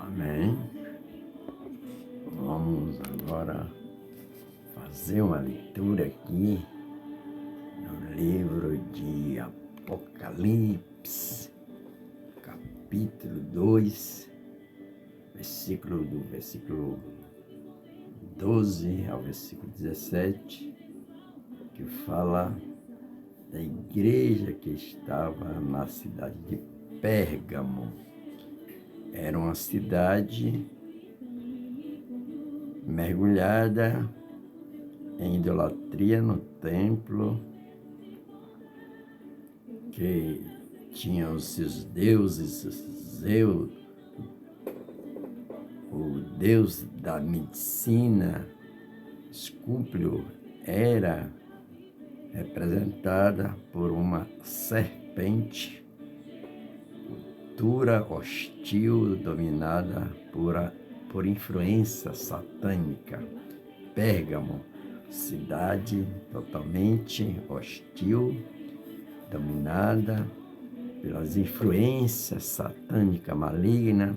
Amém. Vamos agora fazer uma leitura aqui no livro de Apocalipse, capítulo 2, do versículo 12 ao versículo 17, que fala da igreja que estava na cidade de Pérgamo. Era uma cidade mergulhada em idolatria no templo, que tinha os seus deuses, Zeus, o deus da medicina, Escúpio, era representada por uma serpente cultura hostil dominada por influência satânica. Pérgamo, cidade totalmente hostil, dominada pelas influências satânicas malignas,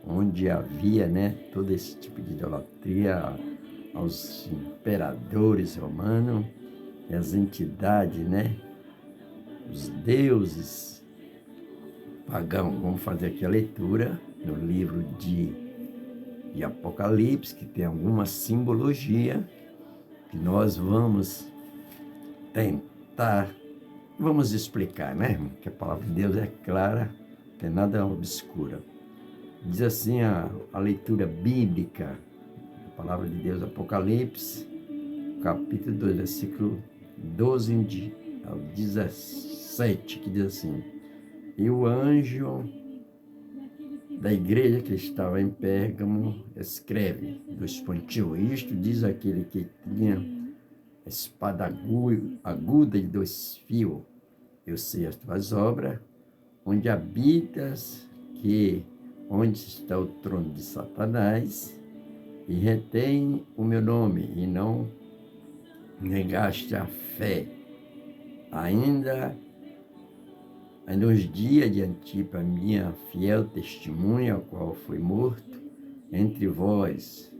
onde havia, todo esse tipo de idolatria aos imperadores romanos e as entidades, os deuses pagãos. Vamos fazer aqui a leitura no livro de Apocalipse, que tem alguma simbologia que nós vamos tentar, vamos explicar, que a palavra de Deus é clara, não tem nada obscura. Diz assim a leitura bíblica, a palavra de Deus, Apocalipse, capítulo 2, versículo 12 ao 17, que diz assim: E o anjo da igreja que estava em Pérgamo escreve, isto diz aquele que tinha espada aguda de 2 fios: Eu sei as tuas obras, onde habitas, onde está o trono de Satanás, e retém o meu nome, e não negaste a fé, ainda nos dias de Antipa, minha fiel testemunha, ao qual foi morto entre vós,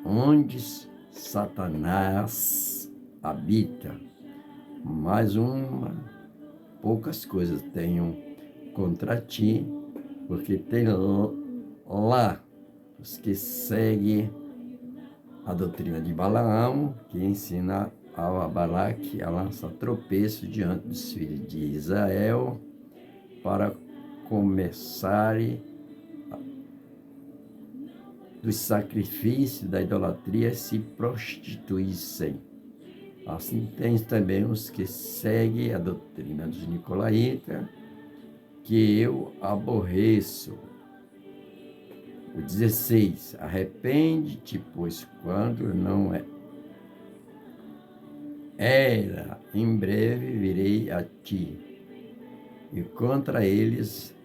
onde Satanás habita. Mais poucas coisas tenho contra ti, porque tem lá os que seguem a doutrina de Balaão, que ensina a Balaque a lançar tropeço diante dos filhos de Israel, para começarem dos sacrifícios da idolatria se prostituíssem. Assim tem também os que seguem a doutrina dos nicolaítas, que eu aborreço. O 16, arrepende-te, pois quando não era, em breve virei a ti, e contra eles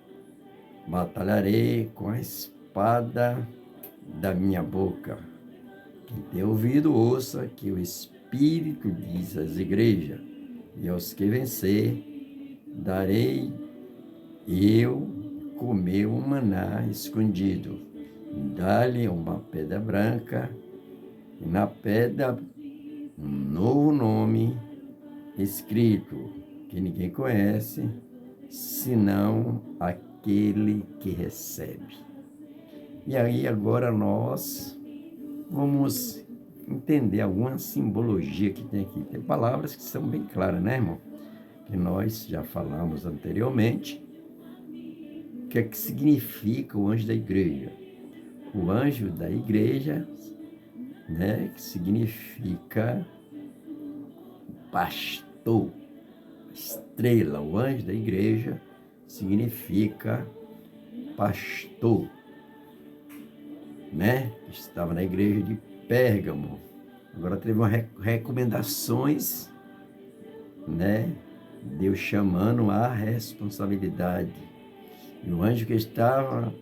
batalharei com a espada da minha boca. Quem tem ouvido, ouça que o Espírito diz às igrejas, e aos que vencer, darei eu comer um maná escondido. Dá-lhe uma pedra branca, e na pedra um novo nome escrito, que ninguém conhece, senão aquele que recebe. E aí agora nós vamos entender alguma simbologia que tem aqui. Tem palavras que são bem claras, irmão? Que nós já falamos anteriormente. O que é que significa o anjo da igreja? O anjo da igreja, que significa pastor, estrela. O anjo da igreja significa pastor, Estava na igreja de Pérgamo. Agora teve umas recomendações, Deus chamando a responsabilidade. E o anjo que estava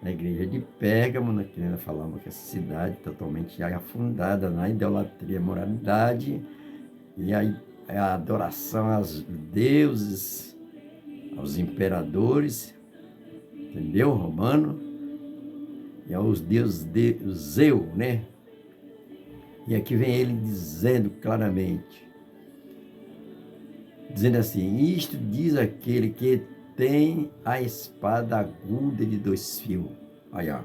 na igreja de Pérgamo, que nós falamos que essa cidade totalmente afundada na idolatria e moralidade, e a adoração aos deuses, aos imperadores, entendeu? Romano, que é os deuses de Zeu, né? E aqui vem ele dizendo claramente, dizendo assim: isto diz aquele que tem a espada aguda de 2 fios. Aí, ó,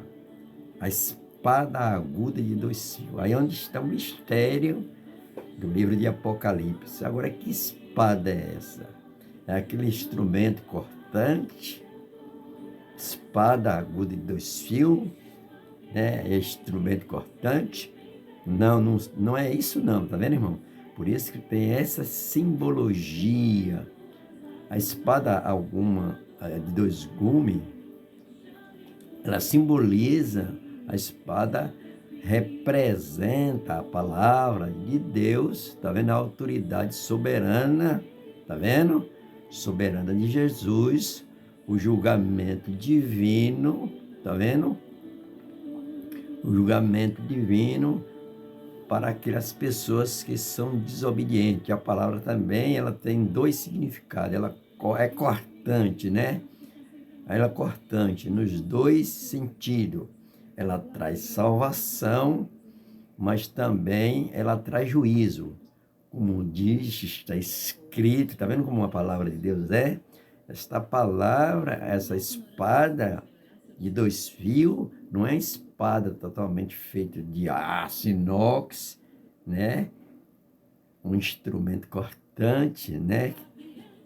a espada aguda de 2 fios. Aí onde está o mistério do livro de Apocalipse. Agora, que espada é essa? É aquele instrumento cortante, espada aguda de 2 fios, né? É instrumento cortante. Não é isso não, tá vendo, irmão? Por isso que tem essa simbologia. A espada alguma de 2 gumes, ela simboliza, a espada representa a palavra de Deus, tá vendo? A autoridade soberana, tá vendo? Soberana de Jesus, o julgamento divino, tá vendo? O julgamento divino para aquelas pessoas que são desobedientes. A palavra também, ela tem 2 significados. Ela é cortante, né? Ela é cortante nos 2 sentidos. Ela traz salvação, mas também ela traz juízo. Como diz, está escrito, está vendo como a palavra de Deus é? Esta palavra, essa espada de 2 fios, não é espada totalmente feita de aço, inox, né? Um instrumento cortante, né?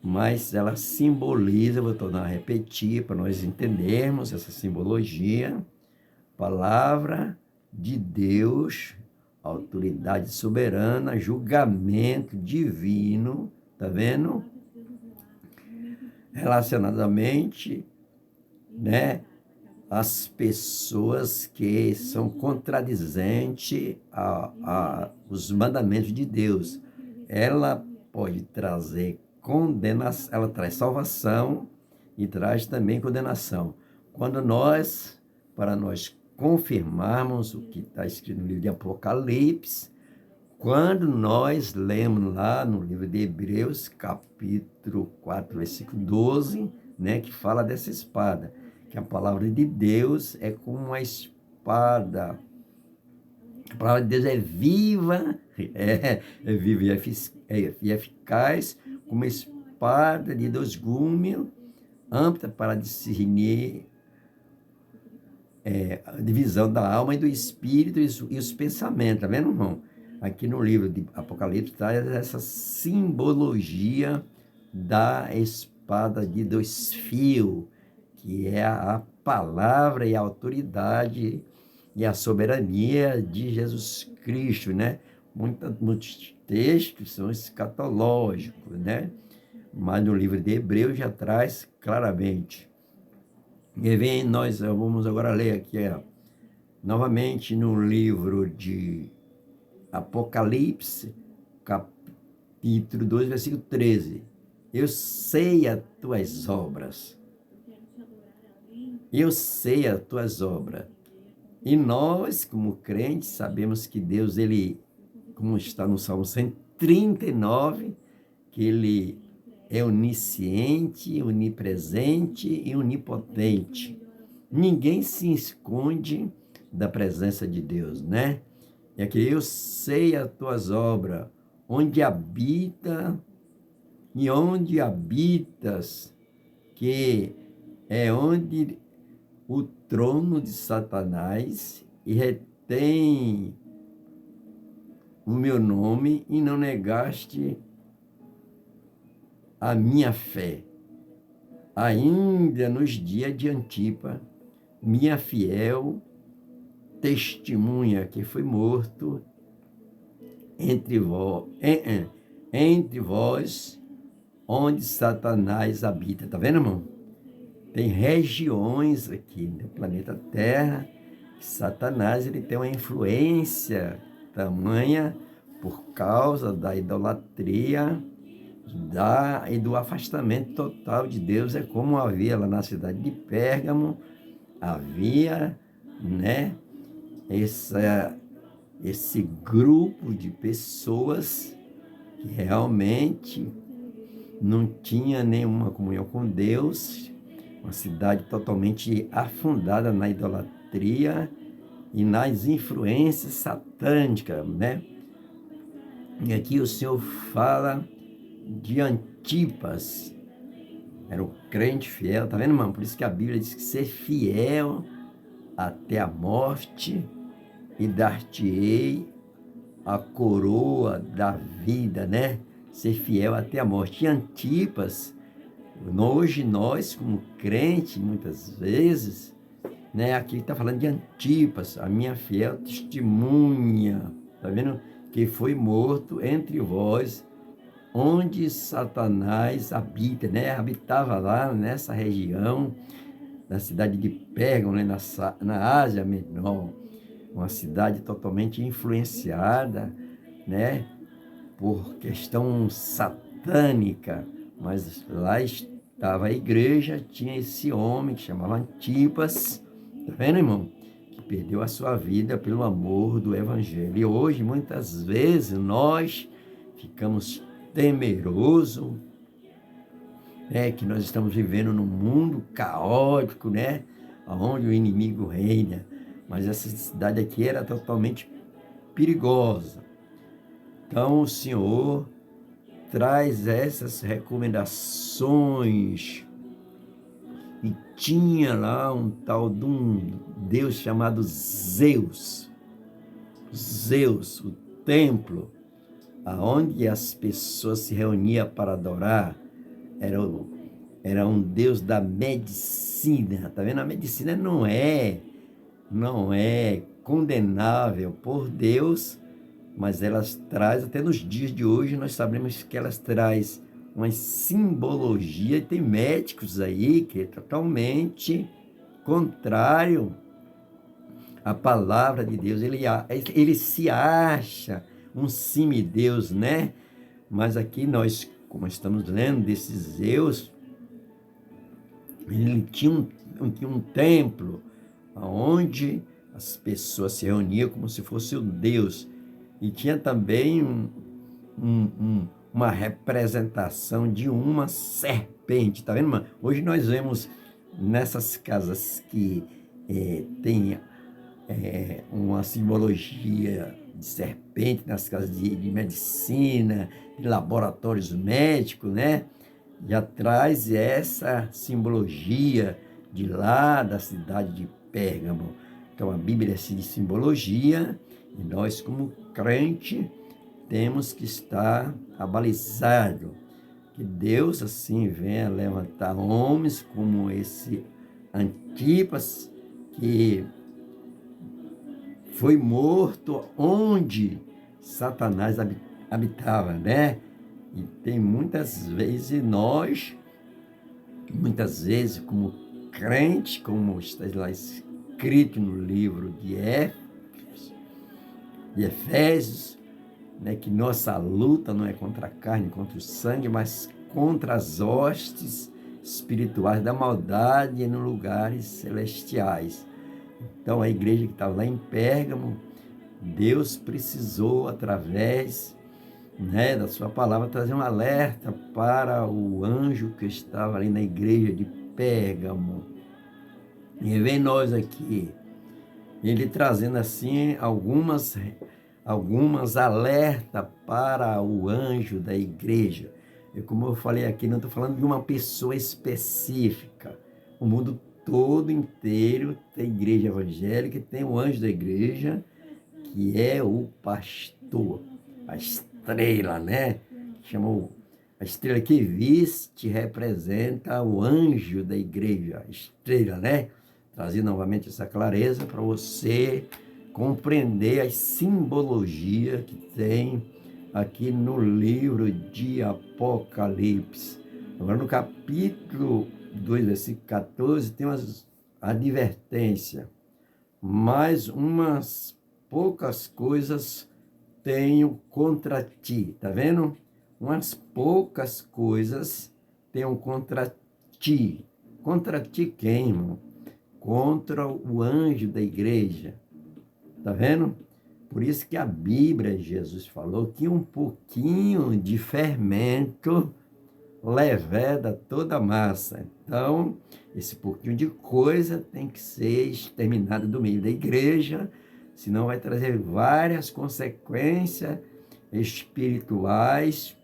Mas ela simboliza, vou tornar a repetir para nós entendermos essa simbologia, palavra de Deus, autoridade soberana, julgamento divino, tá vendo? Relacionadamente, né? As pessoas que são contradizentes aos mandamentos de Deus. Ela pode trazer condenação, ela traz salvação e traz também condenação. Para nós confirmarmos o que está escrito no livro de Apocalipse, quando nós lemos lá no livro de Hebreus, capítulo 4, versículo 12, né, que fala dessa espada, que a palavra de Deus é como uma espada. A palavra de Deus é viva, é viva e eficaz, como uma espada de 2 gumes, ampla para discernir a divisão da alma e do espírito e os pensamentos, tá vendo, irmão? Aqui no livro de Apocalipse traz essa simbologia da espada de 2 fios, que é a palavra e a autoridade e a soberania de Jesus Cristo, né? Muitos textos são escatológicos, né? Mas no livro de Hebreus já traz claramente. E vem, nós vamos agora ler aqui, novamente no livro de Apocalipse, capítulo 2, versículo 13. Eu sei as tuas obras. Eu sei as tuas obras. E nós, como crentes, sabemos que Deus, ele, como está no Salmo 139, que ele é onisciente, onipresente e onipotente. Ninguém se esconde da presença de Deus, né? E aqui, eu sei as tuas obras, onde habita e onde habitas, que é onde o trono de Satanás, e retém o meu nome e não negaste a minha fé. Ainda nos dias de Antipa, minha fiel testemunha, que foi morto entre vós, onde Satanás habita. Tá vendo, irmão? Tem regiões aqui no planeta Terra que Satanás, ele tem uma influência tamanha por causa da idolatria e do afastamento total de Deus. É como havia lá na cidade de Pérgamo, havia, né, esse grupo de pessoas que realmente não tinha nenhuma comunhão com Deus, uma cidade totalmente afundada na idolatria e nas influências satânicas, né? E aqui o Senhor fala de Antipas, era um crente fiel, tá vendo, irmão? Por isso que a Bíblia diz que ser fiel até a morte e dar-te-ei a coroa da vida, né? Ser fiel até a morte. E Antipas, hoje nós, como crente, muitas vezes, né? Aqui está falando de Antipas, a minha fiel testemunha, tá vendo? Que foi morto entre vós, onde Satanás habita, né? Habitava lá nessa região da cidade de Pérgamo, né? Na Ásia Menor, uma cidade totalmente influenciada, né? Por questão satânica, mas lá estava a igreja, tinha esse homem que chamava Antipas, tá vendo, irmão? Que perdeu a sua vida pelo amor do evangelho. E hoje, muitas vezes, nós ficamos temerosos, né? Que nós estamos vivendo num mundo caótico, né? Onde o inimigo reina. Mas essa cidade aqui era totalmente perigosa. Então, o Senhor traz essas recomendações. E tinha lá um tal de um Deus chamado Zeus. Zeus, o templo, aonde as pessoas se reuniam para adorar, era um Deus da medicina. Tá vendo? A medicina não é condenável por Deus, mas elas traz, até nos dias de hoje, nós sabemos que elas traz uma simbologia, e tem médicos aí que é totalmente contrário à palavra de Deus. Ele se acha um semideus, né? Mas aqui nós, como estamos lendo desses Zeus, ele tinha um templo onde as pessoas se reuniam como se fosse o Deus. E tinha também uma representação de uma serpente, tá vendo, mano? Hoje nós vemos nessas casas que tem uma simbologia de serpente, nas casas de medicina, de laboratórios médicos, né? Já traz essa simbologia de lá da cidade de Pérgamo. Então a Bíblia é de simbologia e nós, como crente, temos que estar abalizado. Que Deus assim venha levantar homens como esse Antipas, que foi morto onde Satanás habitava, né? E tem muitas vezes como crente, como está lá escrito no livro de Efésios, né, que nossa luta não é contra a carne, contra o sangue, mas contra as hostes espirituais da maldade em lugares celestiais. Então, a igreja que estava lá em Pérgamo, Deus precisou, através, né, da sua palavra, trazer um alerta para o anjo que estava ali na igreja de Pérgamo. E vem nós aqui, ele trazendo assim algumas alertas para o anjo da igreja. E como eu falei aqui, não estou falando de uma pessoa específica. O mundo todo inteiro tem igreja evangélica, tem o anjo da igreja, que é o pastor, a estrela, né? A estrela que viste representa o anjo da igreja, a estrela, né? Trazer novamente essa clareza para você compreender as simbologias que tem aqui no livro de Apocalipse. Agora, no capítulo 2, versículo 14, tem umas advertências. Mas umas poucas coisas tenho contra ti. Tá vendo? Umas poucas coisas tenho contra ti. Contra ti quem, irmão? Contra o anjo da igreja. Tá vendo? Por isso que a Bíblia, Jesus falou que um pouquinho de fermento leveda toda a massa. Então, esse pouquinho de coisa tem que ser exterminado do meio da igreja, senão vai trazer várias consequências espirituais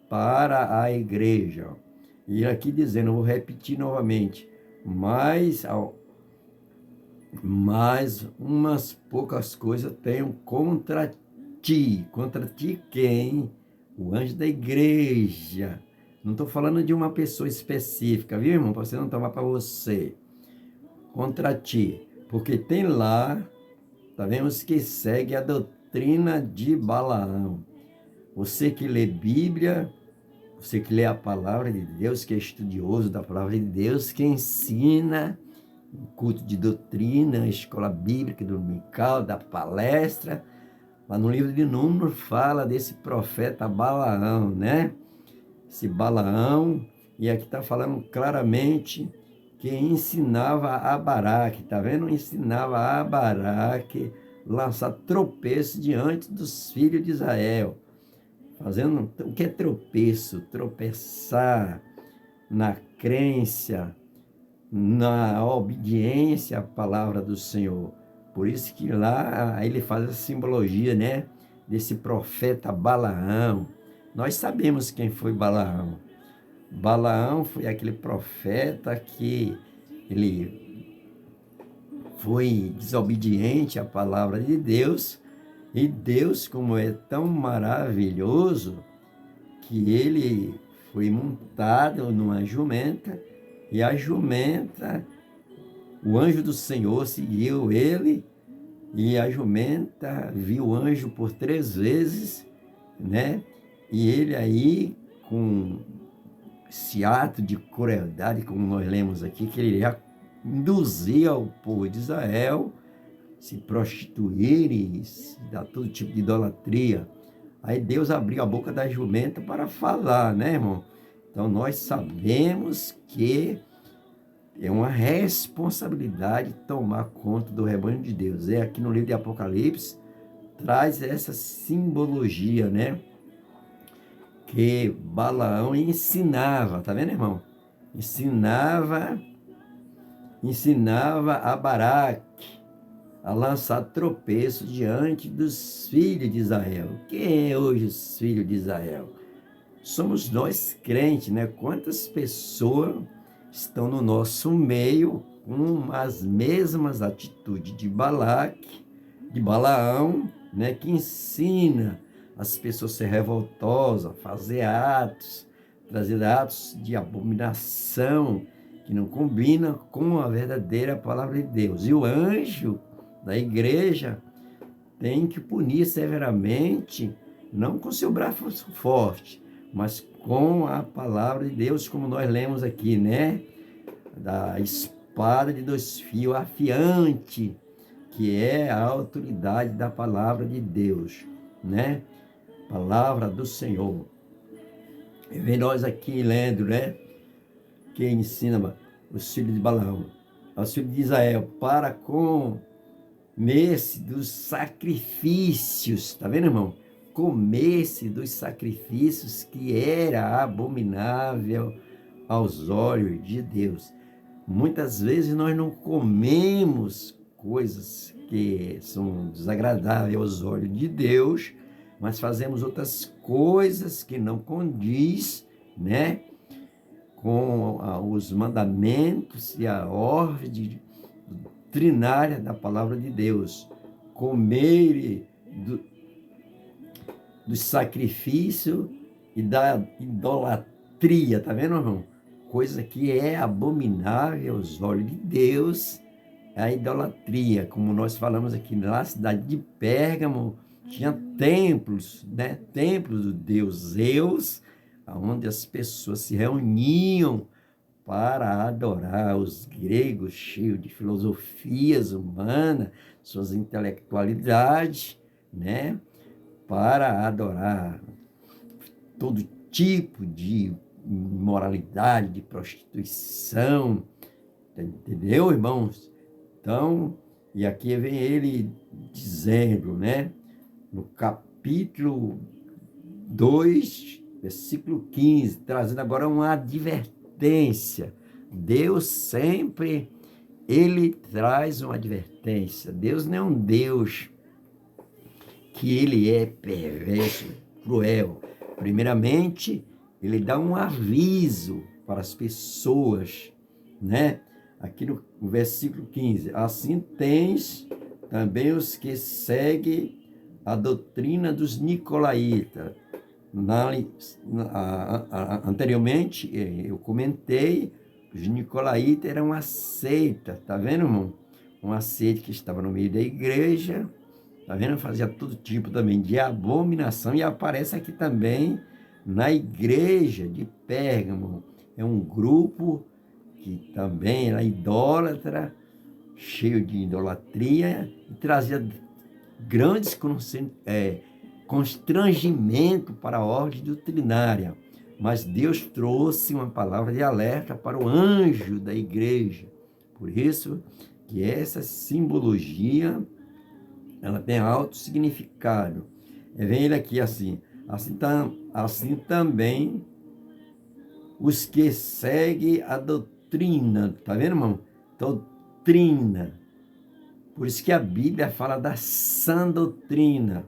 para a igreja. E aqui dizendo, eu vou repetir novamente, mas umas poucas coisas tenho contra ti. Contra ti quem? O anjo da igreja. Não estou falando de uma pessoa específica, viu, irmão? Para você não tomar para você. Contra ti. Porque tem lá, tá vendo, os que segue a doutrina de Balaão. Você que lê Bíblia, você que lê a palavra de Deus, que é estudioso da palavra de Deus, que ensina culto de doutrina, escola bíblica dominical, da palestra. Lá no livro de Números fala desse profeta Balaão, né? Esse Balaão, e aqui está falando claramente que ensinava a Baraque, tá vendo? Ensinava a Baraque lançar tropeço diante dos filhos de Israel. Fazendo o que é tropeço? Tropeçar na crença, na obediência à palavra do Senhor. Por isso que lá ele faz a simbologia, né, desse profeta Balaão. Nós sabemos quem foi Balaão. Balaão foi aquele profeta que ele foi desobediente à palavra de Deus, e Deus, como é tão maravilhoso, que ele foi montado numa jumenta, e a jumenta, o anjo do Senhor seguiu ele, e a jumenta viu o anjo por 3 vezes, né? E ele aí, com esse ato de crueldade, como nós lemos aqui, que ele ia induzir ao povo de Israel se prostituir e dar todo tipo de idolatria. Aí Deus abriu a boca da jumenta para falar, né, irmão? Então nós sabemos que é uma responsabilidade tomar conta do rebanho de Deus. É aqui no livro de Apocalipse, traz essa simbologia, né? Que Balaão ensinava, tá vendo, irmão? Ensinava a Baraque a lançar tropeço diante dos filhos de Israel. Quem é hoje os filhos de Israel? Somos nós crentes, né? Quantas pessoas estão no nosso meio com as mesmas atitudes de Balaque, de Balaão, né? Que ensina as pessoas a ser revoltosas, fazer atos, trazer atos de abominação, que não combinam com a verdadeira palavra de Deus. E o anjo da igreja tem que punir severamente, não com seu braço forte, mas com a palavra de Deus, como nós lemos aqui, né? Da espada de 2 fios afiante, que é a autoridade da palavra de Deus, né? Palavra do Senhor. E vem nós aqui lendo, né? Que ensina os filhos de Balaão, os filhos de Israel, para comer-se dos sacrifícios, tá vendo, irmão? Comer-se dos sacrifícios que era abominável aos olhos de Deus. Muitas vezes nós não comemos coisas que são desagradáveis aos olhos de Deus, mas fazemos outras coisas que não condiz, né, com os mandamentos e a ordem doutrinária da palavra de Deus. Comer do sacrifício e da idolatria, tá vendo, irmão? Coisa que é abominável aos olhos de Deus, é a idolatria. Como nós falamos aqui na cidade de Pérgamo, tinha templos, né? Templos do deus Zeus, onde as pessoas se reuniam para adorar. Os gregos, cheios de filosofias humanas, suas intelectualidades, né? Para adorar todo tipo de imoralidade, de prostituição, entendeu, irmãos? Então, e aqui vem ele dizendo, né? No capítulo 2 versículo 15, trazendo agora uma advertência. Deus sempre, ele traz uma advertência. Deus não é um Deus que ele é perverso, cruel. Primeiramente, ele dá um aviso para as pessoas, né? Aqui no versículo 15, assim tens também os que seguem a doutrina dos nicolaítas. Anteriormente, eu comentei, os nicolaítas eram uma seita, tá vendo, irmão? Uma seita que estava no meio da igreja, tá vendo? Fazia todo tipo também de abominação, e aparece aqui também na igreja de Pérgamo. É um grupo que também era idólatra, cheio de idolatria, e trazia grandes constrangimento para a ordem doutrinária. Mas Deus trouxe uma palavra de alerta para o anjo da igreja. Por isso que essa simbologia, ela tem alto significado. Vem ele aqui assim também os que seguem a doutrina, tá vendo, irmão? Doutrina. Por isso que a Bíblia fala da sã doutrina.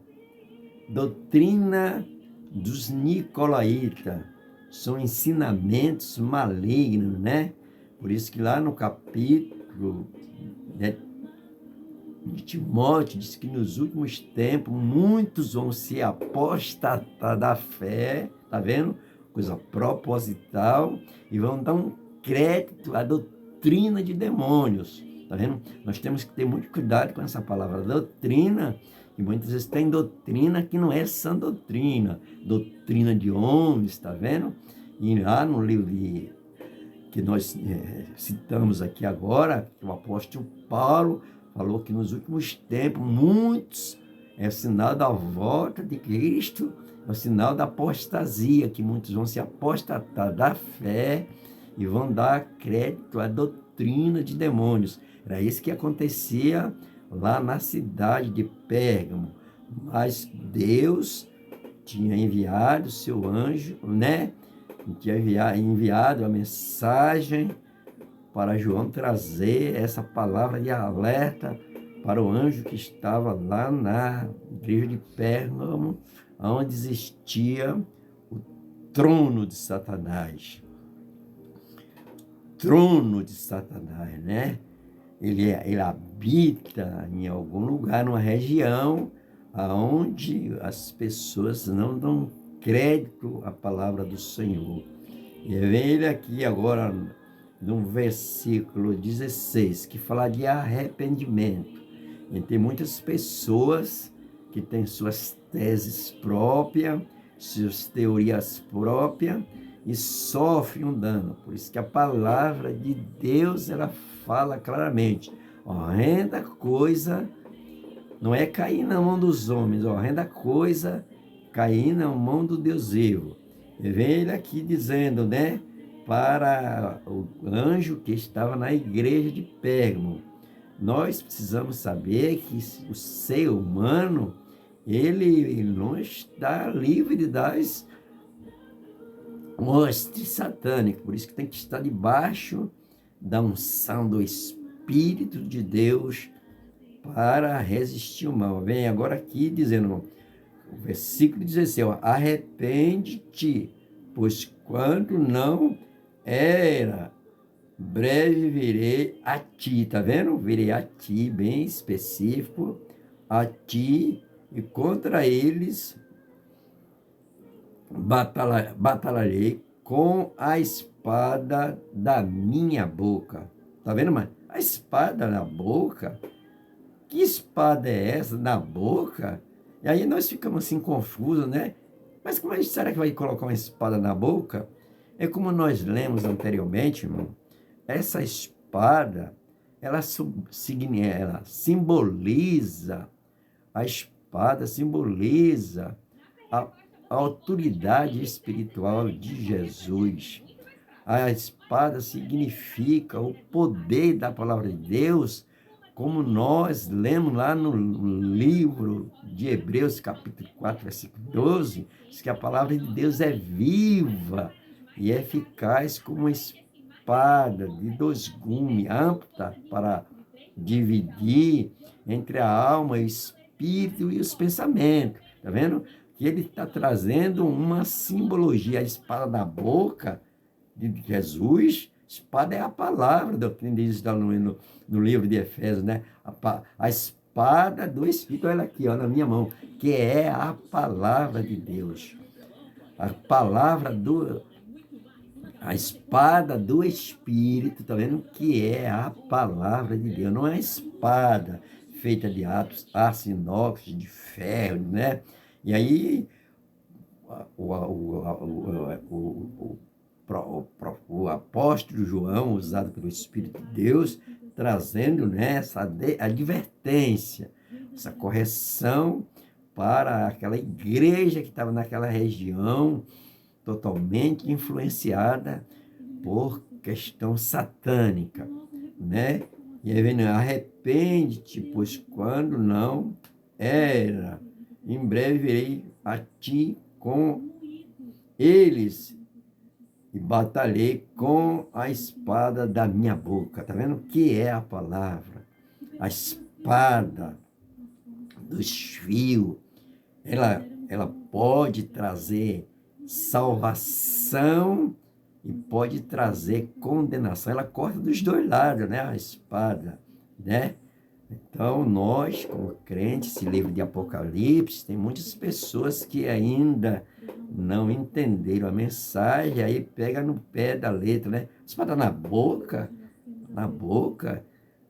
Doutrina dos nicolaítas. São ensinamentos malignos, né? Por isso que lá no capítulo, né, de Timóteo, diz que nos últimos tempos muitos vão se apostatar da fé, tá vendo? Coisa proposital, e vão dar um crédito à doutrina de demônios, tá vendo? Nós temos que ter muito cuidado com essa palavra doutrina, que muitas vezes tem doutrina que não é sã doutrina, doutrina de homens, tá vendo? E lá no livro que nós citamos aqui agora, o apóstolo Paulo falou que nos últimos tempos, muitos, é o sinal da volta de Cristo, é o sinal da apostasia, que muitos vão se apostatar da fé e vão dar crédito à doutrina de demônios. Era isso que acontecia lá na cidade de Pérgamo. Mas Deus tinha enviado o seu anjo, né? Tinha enviado a mensagem para João trazer essa palavra de alerta para o anjo que estava lá na igreja de Pérgamo, onde existia o trono de Satanás. Trono de Satanás, né? Ele habita em algum lugar, numa região onde as pessoas não dão crédito à palavra do Senhor. E vem ele aqui agora, no versículo 16, que fala de arrependimento. E tem muitas pessoas que têm suas teses próprias, suas teorias próprias, e sofrem um dano. Por isso que a palavra de Deus, ela fala claramente: horrenda coisa não é cair na mão dos homens, horrenda coisa cair na mão do Deus vivo. E vem ele aqui dizendo, né, para o anjo que estava na igreja de Pérgamo: nós precisamos saber que o ser humano, ele não está livre das hostes satânicas, por isso que tem que estar debaixo da unção do Espírito de Deus para resistir o mal. Vem agora aqui dizendo, o versículo 16, arrepende-te, pois quando não era, breve virei a ti, tá vendo? Virei a ti, bem específico, a ti, e contra eles batalharei com a espada da minha boca. Tá vendo, mano? A espada na boca? Que espada é essa na boca? E aí nós ficamos assim confusos, né? Mas como será que vai colocar uma espada na boca? É como nós lemos anteriormente, irmão. Essa espada, ela simboliza, a espada simboliza a autoridade espiritual de Jesus. A espada significa o poder da palavra de Deus como nós lemos lá no livro de Hebreus, capítulo 4, versículo 12, diz que a palavra de Deus é viva e eficaz como uma espada de dois gumes, ampla para dividir entre a alma e o espírito e os pensamentos. Está vendo? Que ele está trazendo uma simbologia, a espada da boca de Jesus. Espada é a palavra, doutrina diz no livro de Efésios, né? A espada do Espírito, olha aqui, ó, na minha mão, que é a palavra de Deus. A espada do Espírito, tá vendo? Que é a palavra de Deus. Não é a espada feita de aço inox, de ferro, né? E aí, o apóstolo João, usado pelo Espírito de Deus, trazendo, né, essa advertência, essa correção para aquela igreja que estava naquela região, totalmente influenciada por questão satânica, né? E aí vem, arrepende-te, pois quando não era, em breve virei a ti com eles e batalhei com a espada da minha boca. Tá vendo o que é a palavra? A espada dos fios, ela pode trazer salvação e pode trazer condenação. Ela corta dos dois lados, né? A espada, né? Então, nós, como crentes, esse livro de Apocalipse, tem muitas pessoas que ainda não entenderam a mensagem, aí pega no pé da letra, né? Espada na boca,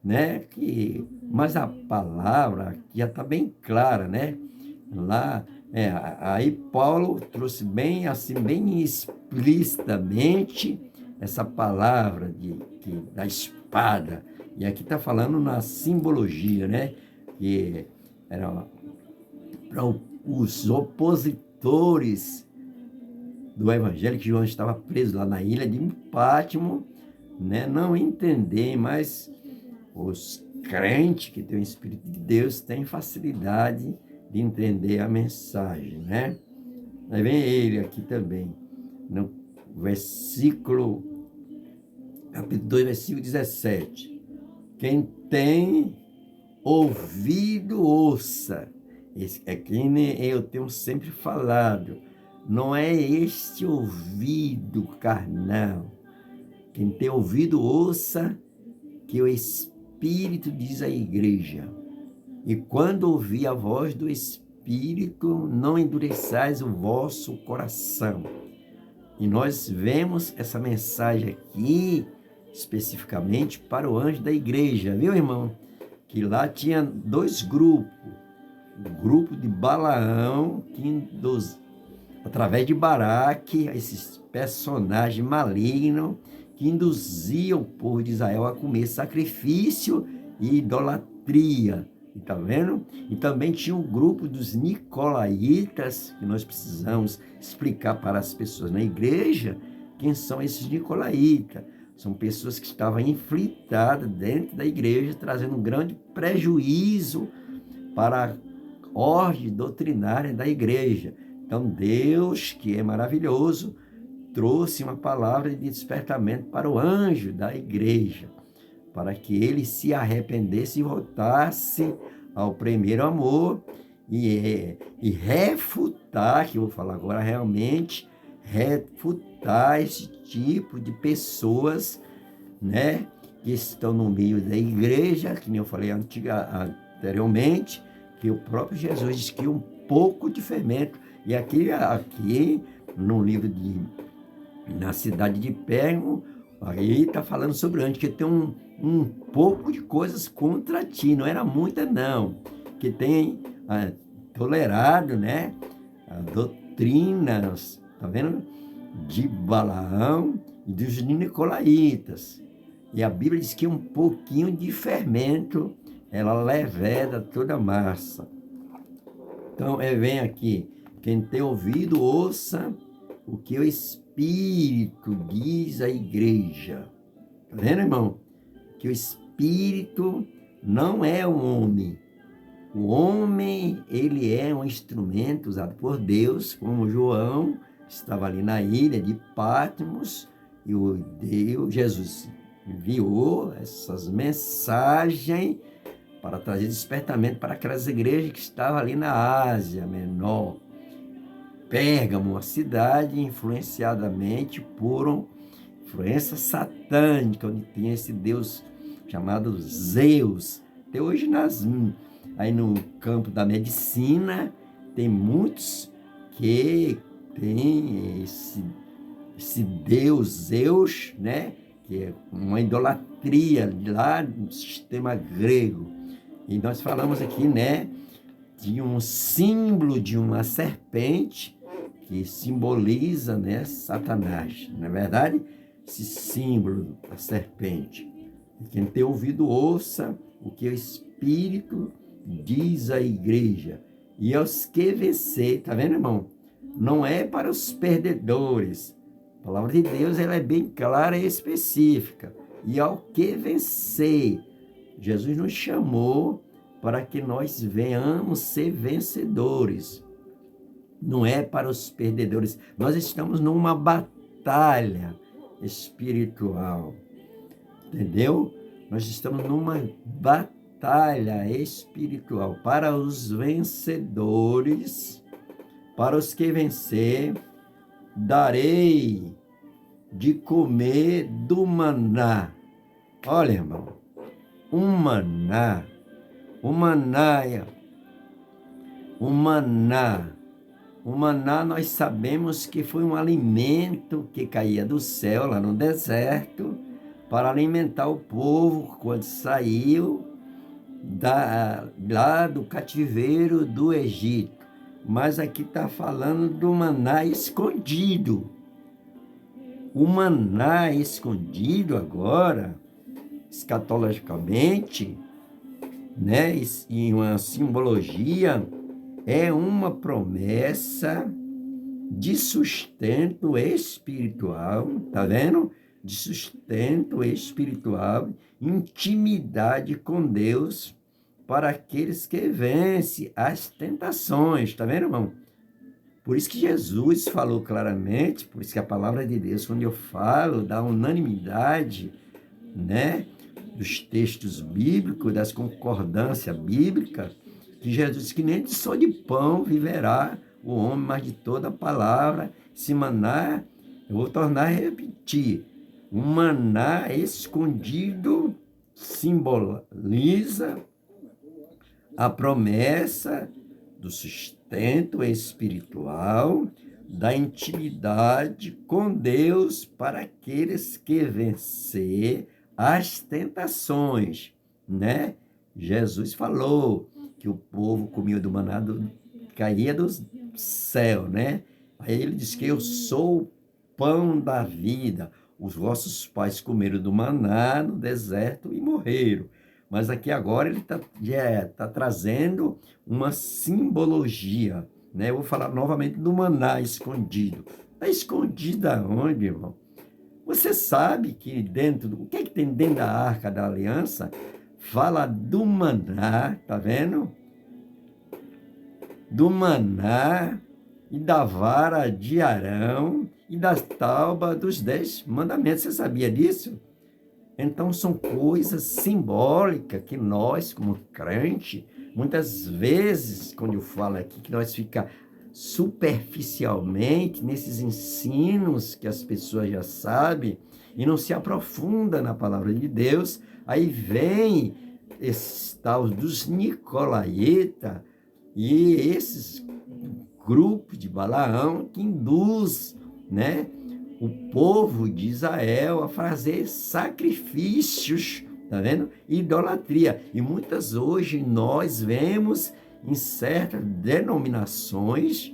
né? Mas a palavra aqui já está bem clara, né? Lá, aí Paulo trouxe bem assim, bem explicitamente essa palavra da espada. E aqui está falando na simbologia, né? Que era para os opositores do evangelho, que João estava preso lá na ilha de Pátimo, né? Não entender, mas os crentes que têm o Espírito de Deus têm facilidade de entender a mensagem, né? Aí vem ele aqui também, no capítulo 2, versículo 17. Quem tem ouvido, ouça. É que eu tenho sempre falado. Não é este ouvido carnal. Quem tem ouvido, ouça, que o Espírito diz à igreja. E quando ouvir a voz do Espírito, não endureçais o vosso coração. E nós vemos essa mensagem aqui, especificamente para o anjo da igreja, viu, irmão? Que lá tinha dois grupos. O grupo de Balaão, através de Baraque, esses personagens malignos, que induziam o povo de Israel a comer sacrifício e idolatria. Está vendo? E também tinha um grupo dos nicolaítas, que nós precisamos explicar para as pessoas na igreja quem são esses nicolaítas. São pessoas que estavam infiltradas dentro da igreja, trazendo um grande prejuízo para a ordem doutrinária da igreja. Então, Deus, que é maravilhoso, trouxe uma palavra de despertamento para o anjo da igreja, para que ele se arrependesse e voltasse ao primeiro amor e refutar, que eu vou falar agora realmente, refutar esse tipo de pessoas, né, que estão no meio da igreja, que nem eu falei anteriormente, que o próprio Jesus disse que um pouco de fermento, e aqui no livro na cidade de Pérgamo, aí está falando sobre o anjo, que tem um pouco de coisas contra ti, não era muita não, que tem tolerado, né, a doutrina, tá vendo, de Balaão e dos nicolaítas. E a Bíblia diz que um pouquinho de fermento, ela leveda toda a massa. Então, vem aqui, quem tem ouvido, ouça o que o Espírito diz à igreja. Tá vendo, irmão? Que o Espírito não é o homem. O homem, ele é um instrumento usado por Deus, como João estava ali na ilha de Patmos, e o Deus, Jesus, enviou essas mensagens para trazer despertamento para aquelas igrejas que estavam ali na Ásia Menor. Pérgamo, uma cidade influenciadamente por uma influência satânica, onde tinha esse Deus chamado Zeus. Até hoje, aí no campo da medicina, tem muitos que têm esse Deus Zeus, né? Que é uma idolatria lá no sistema grego. E nós falamos aqui, né, de um símbolo de uma serpente que simboliza, né, Satanás. Não é verdade? Esse símbolo da serpente. E quem tem ouvido, ouça o que o Espírito diz à igreja. E aos que vencer, tá vendo, irmão? Não é para os perdedores. A palavra de Deus, ela é bem clara e específica. E ao que vencer, Jesus nos chamou para que nós venhamos ser vencedores. Não é para os perdedores. Nós estamos numa batalha espiritual. Entendeu? Nós estamos numa batalha espiritual. Para os vencedores, para os que vencer, darei de comer do maná. Olha, irmão, um maná, o maná nós sabemos que foi um alimento que caía do céu lá no deserto para alimentar o povo quando saiu lá do cativeiro do Egito. Mas aqui está falando do maná escondido. O maná escondido agora, escatologicamente, né, em uma simbologia, é uma promessa de sustento espiritual, tá vendo? De sustento espiritual, intimidade com Deus para aqueles que vencem as tentações, tá vendo, irmão? Por isso que Jesus falou claramente, por isso que a palavra de Deus, quando eu falo da unanimidade, né, dos textos bíblicos, das concordâncias bíblicas, que Jesus disse que nem de só de pão viverá o homem, mas de toda a palavra. Esse maná, eu vou tornar a repetir, o maná escondido simboliza a promessa do sustento espiritual, da intimidade com Deus para aqueles que vencer as tentações, né? Jesus falou que o povo comia do maná, caía do céu, né? Aí ele disse que eu sou o pão da vida. Os vossos pais comeram do maná no deserto e morreram. Mas aqui agora ele está trazendo uma simbologia, né? Eu vou falar novamente do maná escondido. Está escondido aonde, irmão? Você sabe que o que tem dentro da Arca da Aliança? Fala do maná, tá vendo? Do maná e da vara de Arão e das tábuas dos 10 mandamentos. Você sabia disso? Então, são coisas simbólicas que nós, como crente, muitas vezes, quando eu falo aqui, que nós ficamos superficialmente nesses ensinos que as pessoas já sabem e não se aprofunda na palavra de Deus, aí vem esses tal dos nicolaítas e esses grupos de Balaão que induz, né, o povo de Israel a fazer sacrifícios, tá vendo? Idolatria. E muitas hoje nós vemos em certas denominações,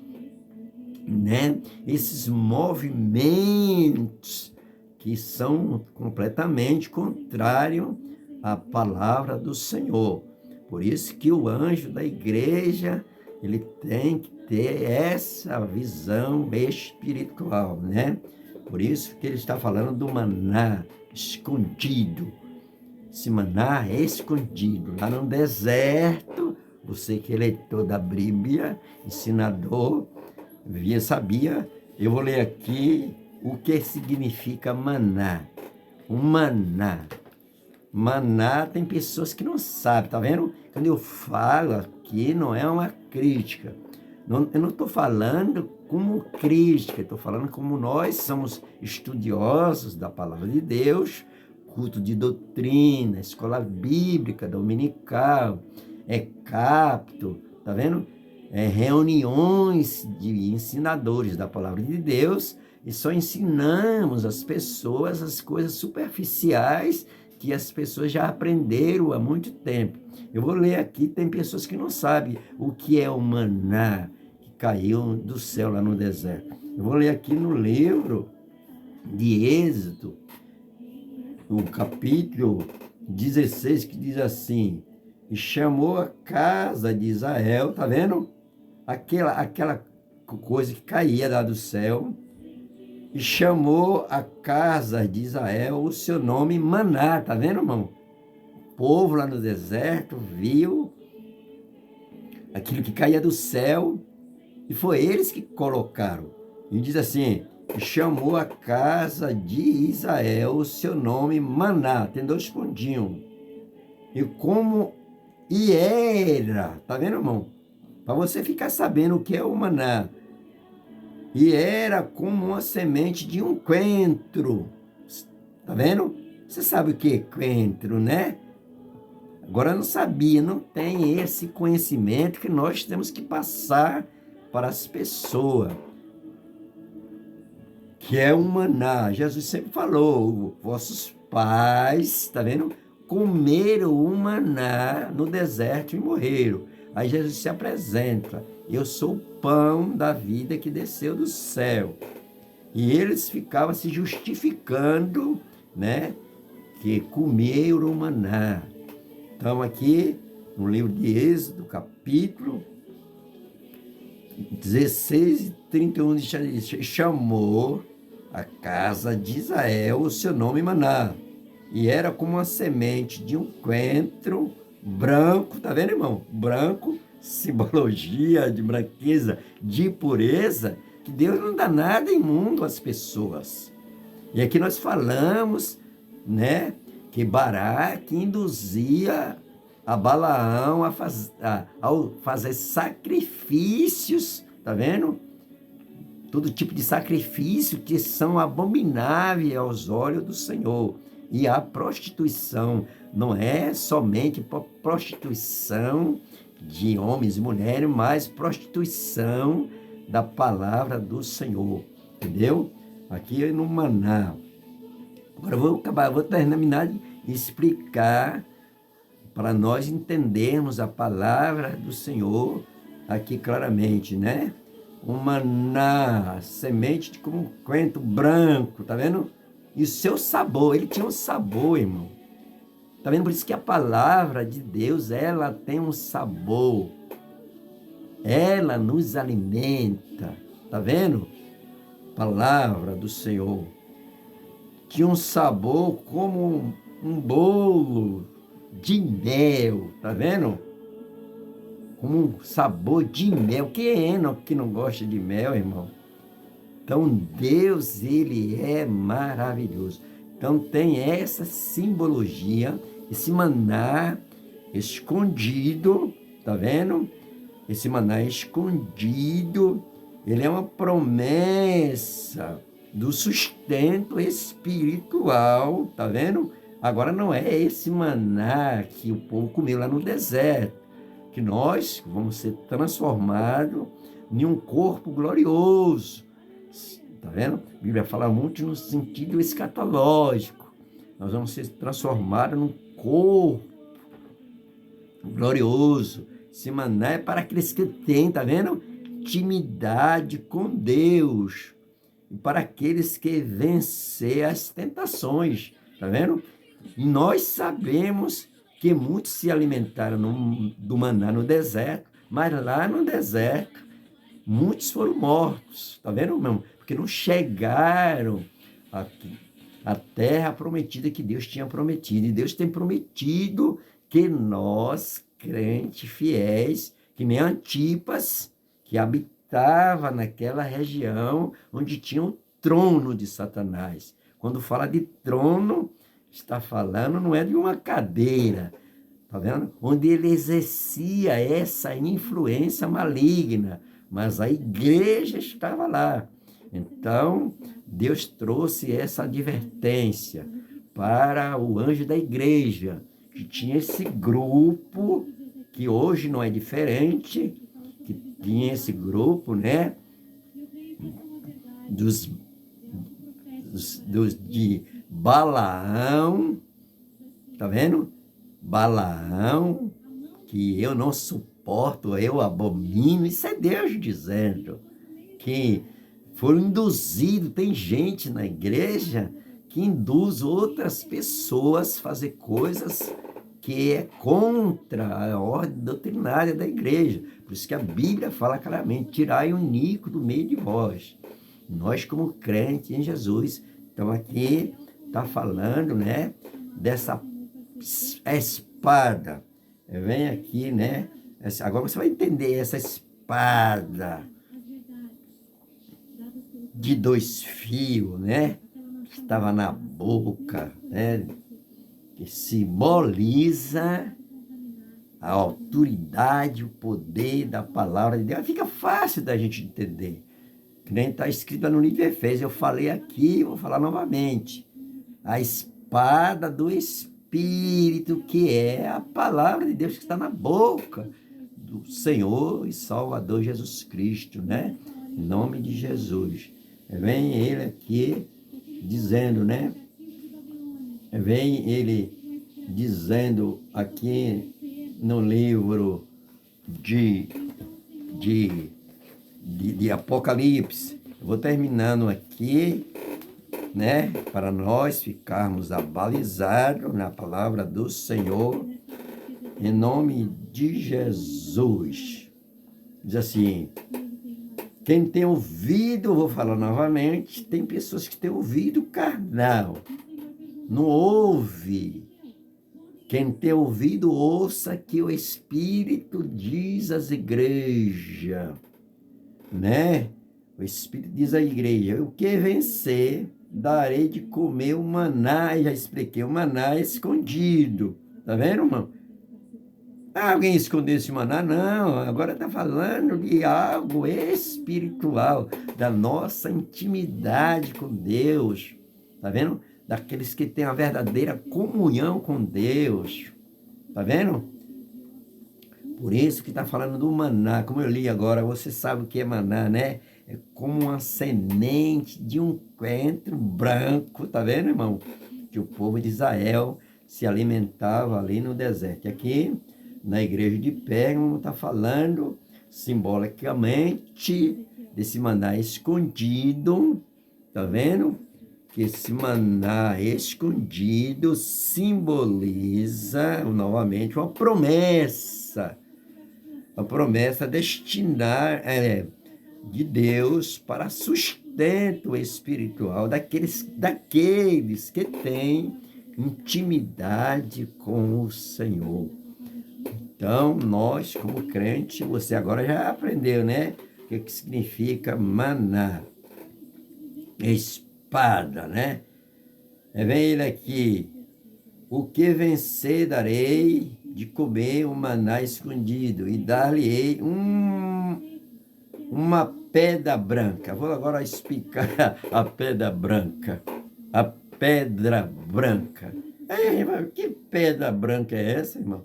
né, esses movimentos que são completamente contrários à palavra do Senhor. Por isso que o anjo da igreja, ele tem que ter essa visão espiritual, né? Por isso que ele está falando do maná escondido, Esse maná é escondido lá no deserto. Você que é leitor da Bíblia, ensinador, sabia. Eu vou ler aqui o que significa maná. O maná. Maná, tem pessoas que não sabem, tá vendo? Quando eu falo aqui, não é uma crítica. Eu não estou falando como crítica, estou falando como nós somos estudiosos da palavra de Deus, culto de doutrina, escola bíblica, dominical, capto, tá vendo? Reuniões de ensinadores da palavra de Deus, e só ensinamos as pessoas as coisas superficiais que as pessoas já aprenderam há muito tempo. Eu vou ler aqui, tem pessoas que não sabem o que é o maná que caiu do céu lá no deserto. Eu vou ler aqui no livro de Êxodo, no capítulo 16, que diz assim: e chamou a casa de Israel, tá vendo? Aquela coisa que caía lá do céu, e chamou a casa de Israel o seu nome Maná, tá vendo, irmão? O povo lá no deserto viu aquilo que caía do céu, e foi eles que colocaram. E diz assim: e chamou a casa de Israel o seu nome Maná, tem 2 pontinhos. E era, tá vendo, irmão? Para você ficar sabendo o que é o maná. E era como uma semente de um coentro. Tá vendo? Você sabe o que é coentro, né? Agora eu não sabia, não tem esse conhecimento que nós temos que passar para as pessoas. Que é um maná. Jesus sempre falou: vossos pais, tá vendo? Comeram o maná no deserto e morreram. Aí Jesus se apresenta: eu sou o pão da vida que desceu do céu. E eles ficavam se justificando, né? Que comeram o maná. Então aqui no livro de Êxodo, capítulo 16 e 31, diz: chamou a casa de Israel o seu nome Maná, e era como uma semente de um coentro branco, tá vendo, irmão? Branco, simbologia de branqueza, de pureza, que Deus não dá nada imundo às pessoas. E aqui nós falamos, né, que Baraque induzia a Balaão a fazer sacrifícios, tá vendo? Todo tipo de sacrifício que são abomináveis aos olhos do Senhor. E a prostituição não é somente prostituição de homens e mulheres, mas prostituição da palavra do Senhor, entendeu? Aqui no maná. Agora vou terminar de explicar para nós entendermos a palavra do Senhor aqui claramente, né? Um maná, semente de como um coentro branco, tá vendo? E o seu sabor, ele tinha um sabor, irmão. Tá vendo? Por isso que a palavra de Deus, ela tem um sabor. Ela nos alimenta, tá vendo? Palavra do Senhor. Tinha um sabor como um bolo de mel, tá vendo? Com um sabor de mel. Quem é que não gosta de mel, irmão? Então, Deus, ele é maravilhoso. Então, tem essa simbologia, esse maná escondido, tá vendo? Esse maná escondido, ele é uma promessa do sustento espiritual, tá vendo? Agora, não é esse maná que o povo comeu lá no deserto, que nós vamos ser transformados em um corpo glorioso. Tá vendo? A Bíblia fala muito no sentido escatológico. Nós vamos ser transformados num corpo glorioso. Esse maná é para aqueles que têm, tá vendo? Intimidade com Deus. E para aqueles que vencer as tentações. Tá vendo? E nós sabemos que muitos se alimentaram do maná no deserto, mas lá no deserto, muitos foram mortos. Tá vendo, meu irmão? Porque não chegaram a terra prometida que Deus tinha prometido. E Deus tem prometido que nós, crentes fiéis, que nem Antipas, que habitava naquela região onde tinha o trono de Satanás. Quando fala de trono, está falando não é de uma cadeira, tá vendo? Onde ele exercia essa influência maligna, mas a igreja estava lá. Então, Deus trouxe essa advertência para o anjo da igreja, que tinha esse grupo, que hoje não é diferente, que tinha esse grupo, né, de Balaão, tá vendo? Balaão, que eu não suporto, eu abomino, isso é Deus dizendo, que foram induzidos, tem gente na igreja que induz outras pessoas a fazer coisas que é contra a ordem doutrinária da igreja. Por isso que a Bíblia fala claramente, tirai o iníquo do meio de vós. Nós, como crentes em Jesus, então aqui está falando, né, dessa espada. Vem aqui, né, agora você vai entender essa espada de 2 fios, né, que estava na boca, né, que simboliza a autoridade, o poder da palavra de Deus. Fica fácil da gente entender. Que nem está escrito lá no livro de Efésios. Eu falei aqui, vou falar novamente. A espada do Espírito, que é a palavra de Deus que está na boca do Senhor e Salvador Jesus Cristo, né? Em nome de Jesus. Vem ele aqui dizendo, né? Vem ele dizendo aqui no livro de Apocalipse. Eu vou terminando aqui, né? Para nós ficarmos abalizados na palavra do Senhor, em nome de Jesus. Diz assim, quem tem ouvido, vou falar novamente, tem pessoas que têm ouvido carnal, não ouve. Quem tem ouvido, ouça que o Espírito diz às igrejas, né? O Espírito diz à igreja, o que vencer, darei de comer o maná, já expliquei, o maná é escondido, tá vendo, irmão? Alguém escondeu esse maná? Não, agora está falando de algo espiritual, da nossa intimidade com Deus, tá vendo? Daqueles que têm a verdadeira comunhão com Deus, tá vendo? Por isso que está falando do maná, como eu li agora, você sabe o que é maná, né? É como uma semente de um coentro branco, tá vendo, irmão? Que o povo de Israel se alimentava ali no deserto. E aqui, na igreja de Pérgamo, está falando simbolicamente desse maná escondido, tá vendo? Que esse maná escondido simboliza, novamente, uma promessa destinar de Deus para sustento espiritual daqueles que têm intimidade com o Senhor. Então, nós, como crente, você agora já aprendeu, né? O que significa maná. Espada, né? Vem ele aqui. O que vencer darei de comer um maná escondido e dar-lhe-ei uma pedra branca. Vou agora explicar a pedra branca. A pedra branca. Irmão, que pedra branca é essa, irmão?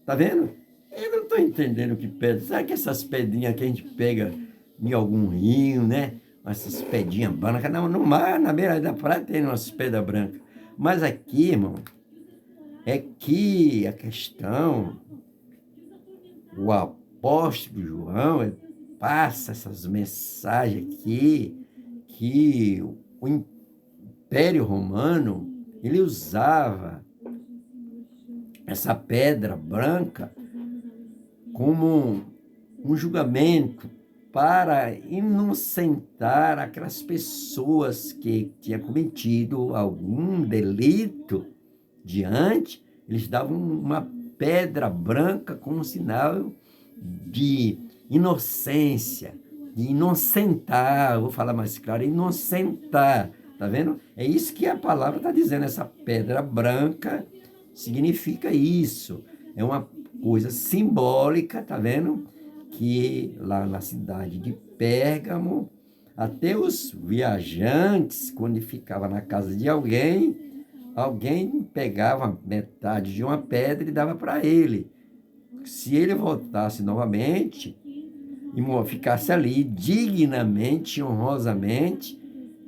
Tá vendo? Eu não estou entendendo que pedra. Sabe que essas pedrinhas que a gente pega em algum rio, né? Essas pedrinhas brancas. No mar, na beira da praia, tem umas pedras brancas. Mas aqui, irmão, é que a questão, o apóstolo João passa essas mensagens aqui, que o Império Romano, ele usava essa pedra branca como um julgamento, para inocentar aquelas pessoas que tinham cometido algum delito diante, eles davam uma pedra branca como sinal de inocência, de inocentar, vou falar mais claro, inocentar, tá vendo? É isso que a palavra está dizendo, essa pedra branca significa isso, é uma coisa simbólica, tá vendo? Que lá na cidade de Pérgamo, até os viajantes, quando ficava na casa de alguém pegava metade de uma pedra e dava para ele. Se ele voltasse novamente e ficasse ali dignamente, honrosamente,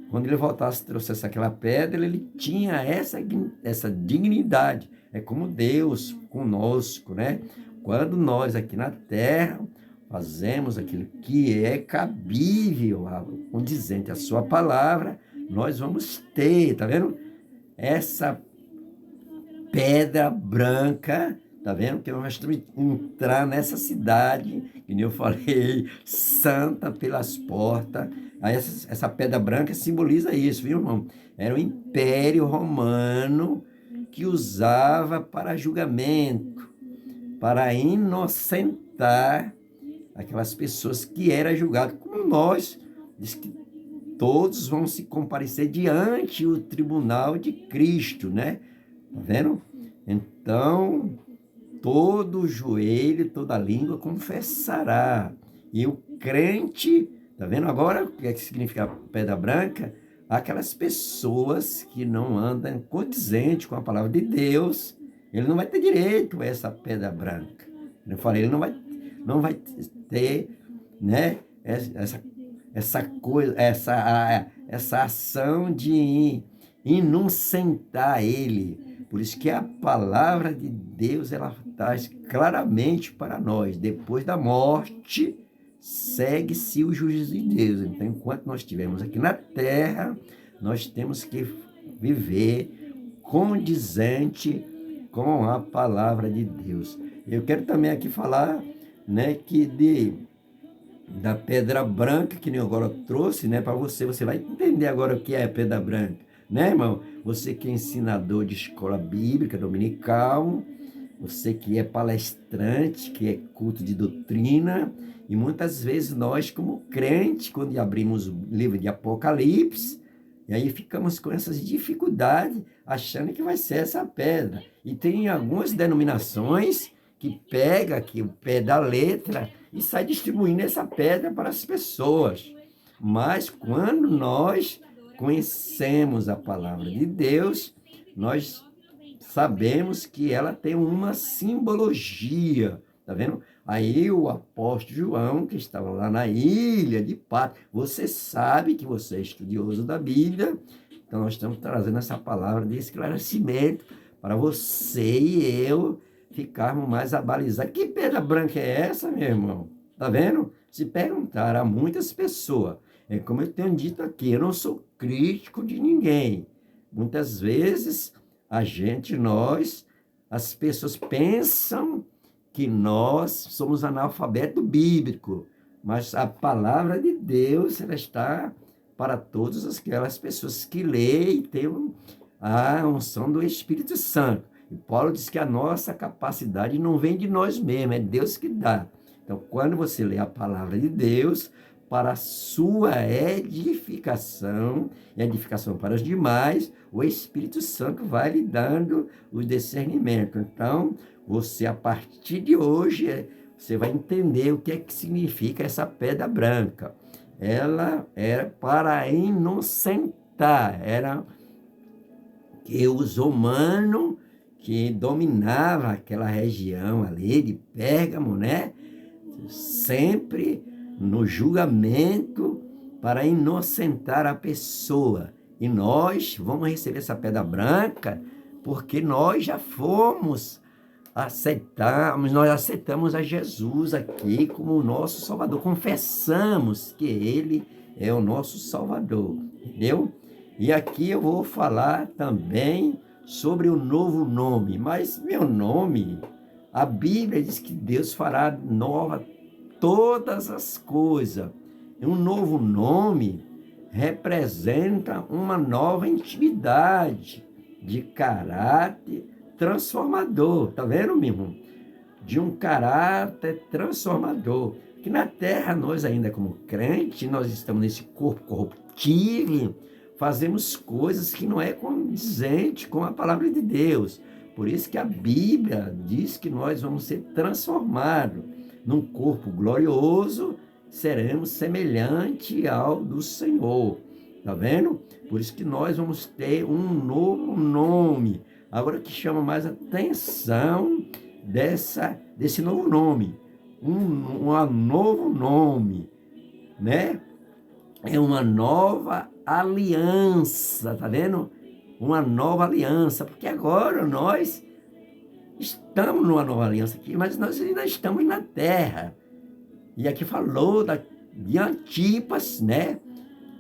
quando ele voltasse e trouxesse aquela pedra, ele tinha essa dignidade. É como Deus conosco, né? Quando nós aqui na terra fazemos aquilo que é cabível, condizente à sua palavra, nós vamos ter, tá vendo? Essa pedra branca, tá vendo? Que nós vamos entrar nessa cidade, que nem eu falei, santa pelas portas. Aí essa pedra branca simboliza isso, viu, irmão? Era o Império Romano que usava para julgamento, para inocentar aquelas pessoas que eram julgadas, como nós, diz que todos vão se comparecer diante do tribunal de Cristo, né? Tá vendo? Então, todo joelho, toda língua confessará. E o crente, tá vendo agora o que é que significa pedra branca? Aquelas pessoas que não andam condizente com a palavra de Deus, ele não vai ter direito a essa pedra branca. Eu falei, ele não vai ter, né, essa coisa, essa ação de inocentar ele. Por isso que a palavra de Deus, ela traz claramente para nós, depois da morte, segue-se o juízo de Deus. Então, enquanto nós estivermos aqui na terra, nós temos que viver condizente com a palavra de Deus. Eu quero também aqui falar, né, que da pedra branca, que nem eu agora trouxe, né, para você vai entender agora o que é pedra branca, né, irmão? Você que é ensinador de escola bíblica dominical, você que é palestrante, que é culto de doutrina, e muitas vezes nós, como crente, quando abrimos o livro de Apocalipse, e aí ficamos com essas dificuldades, achando que vai ser essa pedra. E tem algumas denominações que pega aqui o pé da letra e sai distribuindo essa pedra para as pessoas. Mas quando nós conhecemos a palavra de Deus, nós sabemos que ela tem uma simbologia, tá vendo? Aí o apóstolo João, que estava lá na ilha de Patmos, você sabe que você é estudioso da Bíblia, então nós estamos trazendo essa palavra de esclarecimento para você e eu ficarmos mais abalizados. Que pedra branca é essa, meu irmão? Tá vendo? Se perguntar a muitas pessoas, é como eu tenho dito aqui, eu não sou crítico de ninguém. Muitas vezes as pessoas pensam que nós somos analfabeto bíblico, mas a palavra de Deus, ela está para todas aquelas pessoas que leem e têm a unção do Espírito Santo. E Paulo diz que a nossa capacidade não vem de nós mesmos, é Deus que dá. Então, quando você lê a palavra de Deus, para a sua edificação e edificação para os demais, o Espírito Santo vai lhe dando o discernimento. Então, você, a partir de hoje, você vai entender o que é que significa essa pedra branca. Ela era para inocentar, era que os romanos que dominavam aquela região ali de Pérgamo, né? Sempre no julgamento para inocentar a pessoa. E nós vamos receber essa pedra branca porque nós já nós aceitamos a Jesus aqui como o nosso Salvador. Confessamos que Ele é o nosso Salvador, entendeu? E aqui eu vou falar também sobre o novo nome. Mas meu nome, a Bíblia diz que Deus fará nova todas as coisas. E um novo nome representa uma nova intimidade de caráter transformador. Tá vendo, meu irmão? De um caráter transformador. Que na terra, nós ainda como crente, nós estamos nesse corpo corruptível, fazemos coisas que não é condizente com a palavra de Deus. Por isso que a Bíblia diz que nós vamos ser transformados num corpo glorioso, seremos semelhante ao do Senhor. Tá vendo? Por isso que nós vamos ter um novo nome. Agora, o que chama mais atenção desse novo nome, um novo nome, né? É uma nova aliança, tá vendo? Uma nova aliança, porque agora nós estamos numa nova aliança aqui, mas nós ainda estamos na terra. E aqui falou de Antipas, né?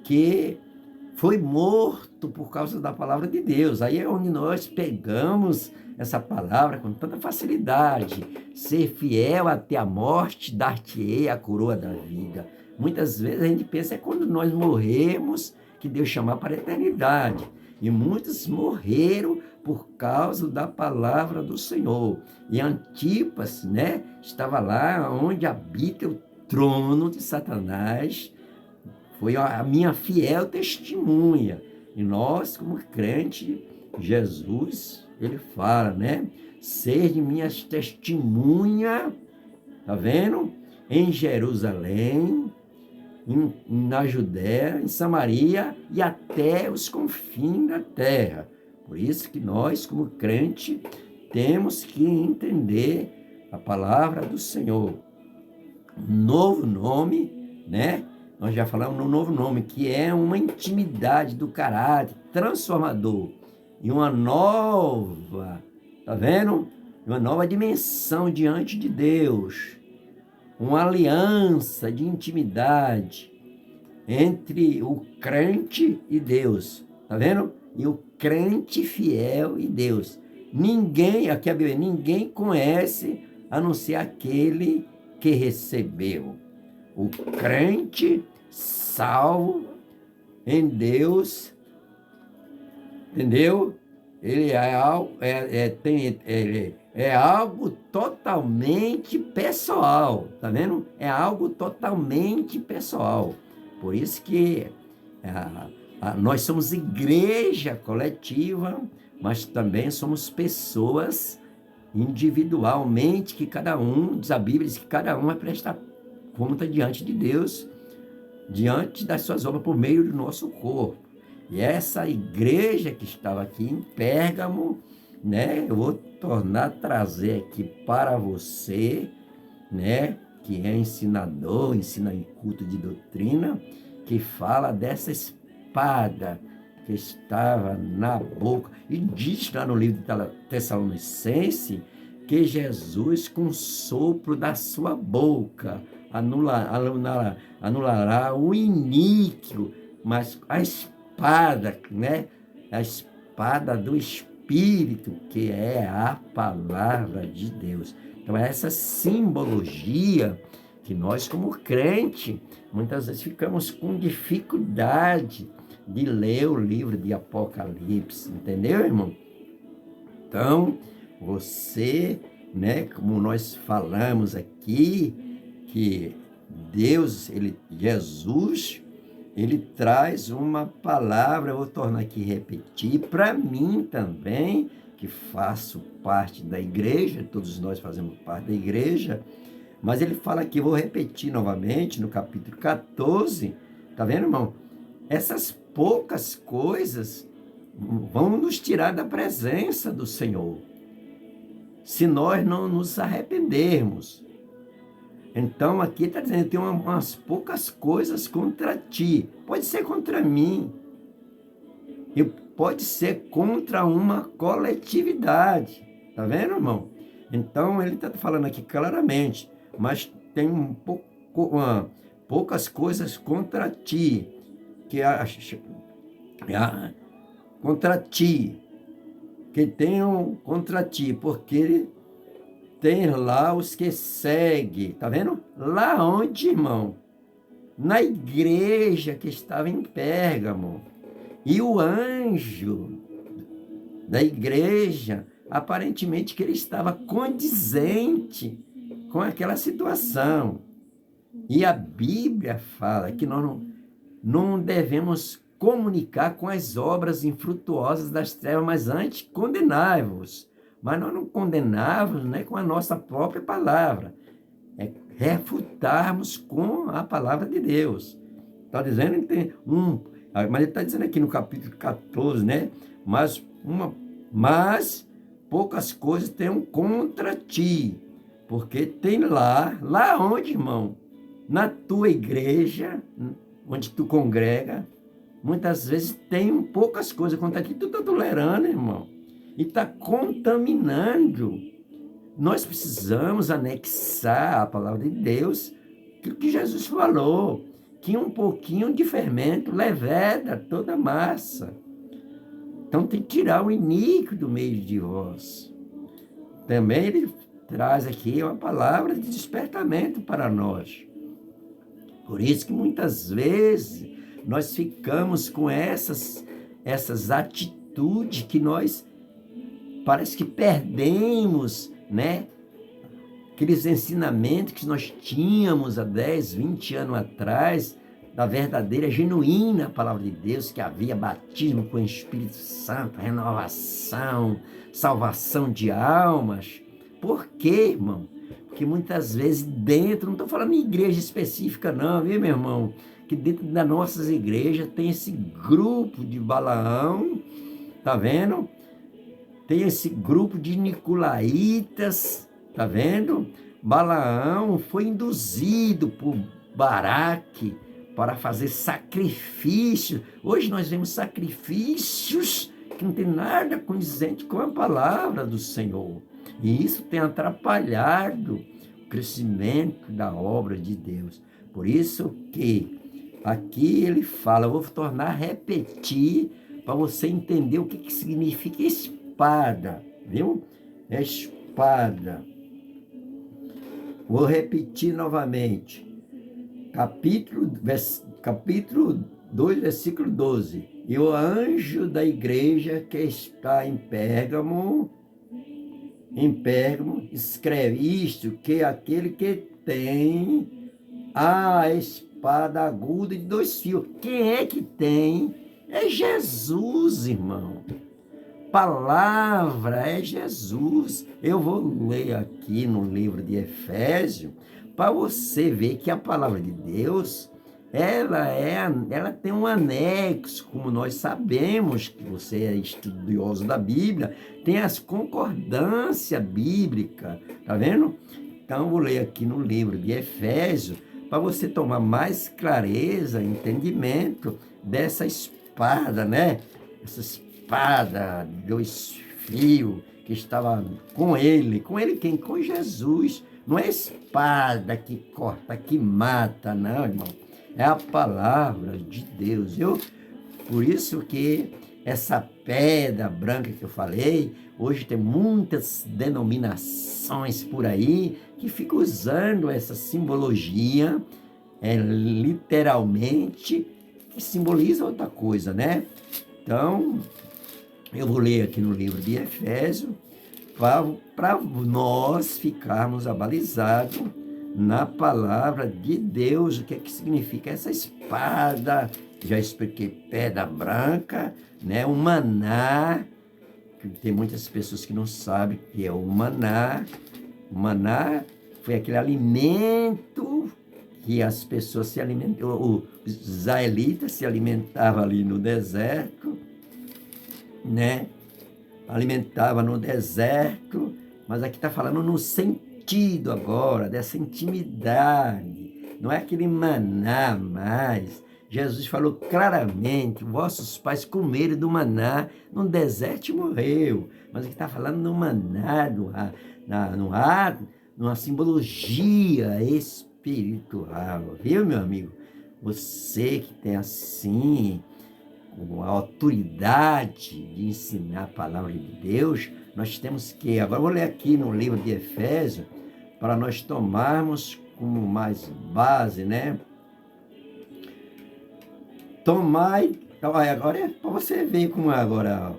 Que foi morto por causa da palavra de Deus. Aí é onde nós pegamos essa palavra com tanta facilidade. Ser fiel até a morte, dar-te-ei a coroa da vida. Muitas vezes a gente pensa é quando nós morremos que Deus chama para a eternidade. E muitos morreram por causa da palavra do Senhor. E Antipas, né, estava lá onde habita o trono de Satanás. Foi a minha fiel testemunha. E nós, como crente, Jesus, ele fala, né? Ser de minhas testemunhas, tá vendo? Em Jerusalém, na Judéia, em Samaria e até os confins da terra. Por isso que nós, como crente, temos que entender a palavra do Senhor. Novo nome, né? Nós já falamos no novo nome, que é uma intimidade do caráter transformador. E uma nova, tá vendo? Uma nova dimensão diante de Deus. Uma aliança de intimidade entre o crente e Deus. Tá vendo? E o crente fiel e Deus. Ninguém, aqui a Bíblia, ninguém conhece a não ser aquele que recebeu. O crente salvo em Deus, entendeu? Ele é algo totalmente pessoal, tá vendo? É algo totalmente pessoal. Por isso que nós somos igreja coletiva, mas também somos pessoas individualmente, que cada um, diz a Bíblia, diz que cada um vai prestar conta diante de Deus, diante das suas obras por meio do nosso corpo. E essa igreja que estava aqui em Pérgamo, né, eu vou trazer aqui para você, né, que é ensinador, ensina em culto de doutrina, que fala dessa espada que estava na boca, e diz lá no livro de Tessalonicenses, que Jesus, com o sopro da sua boca, anulará o iníquo, mas a espada, né? A espada do Espírito, que é a palavra de Deus. Então, é essa simbologia que nós, como crente, muitas vezes ficamos com dificuldade de ler o livro de Apocalipse, entendeu, irmão? Então, você, né, como nós falamos aqui, que Deus, Jesus, ele traz uma palavra, eu vou tornar aqui repetir, para mim também, que faço parte da igreja, todos nós fazemos parte da igreja, mas ele fala aqui, vou repetir novamente, no capítulo 14, tá vendo, irmão? Essas poucas coisas vão nos tirar da presença do Senhor, se nós não nos arrependermos. Então, aqui está dizendo, tem umas poucas coisas contra ti. Pode ser contra mim. E pode ser contra uma coletividade. Está vendo, irmão? Então, ele está falando aqui claramente. Mas tem poucas coisas contra ti. Contra ti. Que tenham contra ti. Porque tem lá os que seguem, tá vendo? Lá onde, irmão? Na igreja que estava em Pérgamo. E o anjo da igreja, aparentemente que ele estava condizente com aquela situação. E a Bíblia fala que nós não devemos comunicar com as obras infrutuosas das trevas, mas antes condenai-vos. Mas nós não condenávamos, né, com a nossa própria palavra. É refutarmos com a palavra de Deus. Está dizendo que tem mas ele está dizendo aqui no capítulo 14, né? Mas poucas coisas tenham contra ti, porque tem lá onde, irmão? Na tua igreja, onde tu congrega, muitas vezes tem poucas coisas contra ti, tu está tolerando, irmão, e está contaminando. Nós precisamos anexar a palavra de Deus, aquilo que Jesus falou, que um pouquinho de fermento leveda toda a massa. Então tem que tirar o iníquo do meio de vós. Também ele traz aqui uma palavra de despertamento para nós. Por isso que muitas vezes nós ficamos com essas atitudes que nós parece que perdemos, né? Aqueles ensinamentos que nós tínhamos há 10, 20 anos atrás, da verdadeira, genuína palavra de Deus, que havia batismo com o Espírito Santo, renovação, salvação de almas. Por quê, irmão? Porque muitas vezes dentro, não estou falando em igreja específica não, viu, meu irmão? Que dentro das nossas igrejas tem esse grupo de Balaão, tá vendo? Tem esse grupo de nicolaítas, tá vendo? Balaão foi induzido por Baraque para fazer sacrifício. Hoje nós vemos sacrifícios que não tem nada condizente com a palavra do Senhor. E isso tem atrapalhado o crescimento da obra de Deus. Por isso que aqui ele fala, eu vou tornar a repetir para você entender o que significa espada, viu? É espada. Vou repetir novamente. Capítulo 2, versículo 12. E o anjo da igreja que está em Pérgamo, escreve isto, que aquele que tem a espada aguda de 2 fios. Quem é que tem? É Jesus, irmão. Palavra é Jesus. Eu vou ler aqui no livro de Efésios, para você ver que a palavra de Deus, ela tem um anexo, como nós sabemos, que você é estudioso da Bíblia, tem as concordâncias bíblicas, tá vendo? Então, vou ler aqui no livro de Efésios, para você tomar mais clareza, entendimento dessa espada, né? Essa espada de 2 fios que estava com ele quem? Com Jesus. Não é espada que corta, que mata, não, irmão. É a palavra de Deus. Por isso que essa pedra branca que eu falei, hoje tem muitas denominações por aí que ficam usando essa simbologia, literalmente, que simboliza outra coisa, né? Então, eu vou ler aqui no livro de Efésios, para nós ficarmos abalizados na palavra de Deus, o que significa essa espada. Já expliquei, pedra branca, né? O maná, que tem muitas pessoas que não sabem o que é o maná. O maná foi aquele alimento que as pessoas se alimentavam, os israelitas se alimentavam ali no deserto, né? Alimentava no deserto, mas aqui está falando no sentido agora, dessa intimidade, não é aquele maná mais. Jesus falou claramente, vossos pais comeram do maná no deserto e morreu, mas aqui está falando no maná, numa simbologia espiritual, viu, meu amigo? Você que tem assim, com a autoridade de ensinar a palavra de Deus, nós temos que... Agora eu vou ler aqui no livro de Efésios, para nós tomarmos como mais base, né? Tomai... Agora é para você ver como é agora, ó.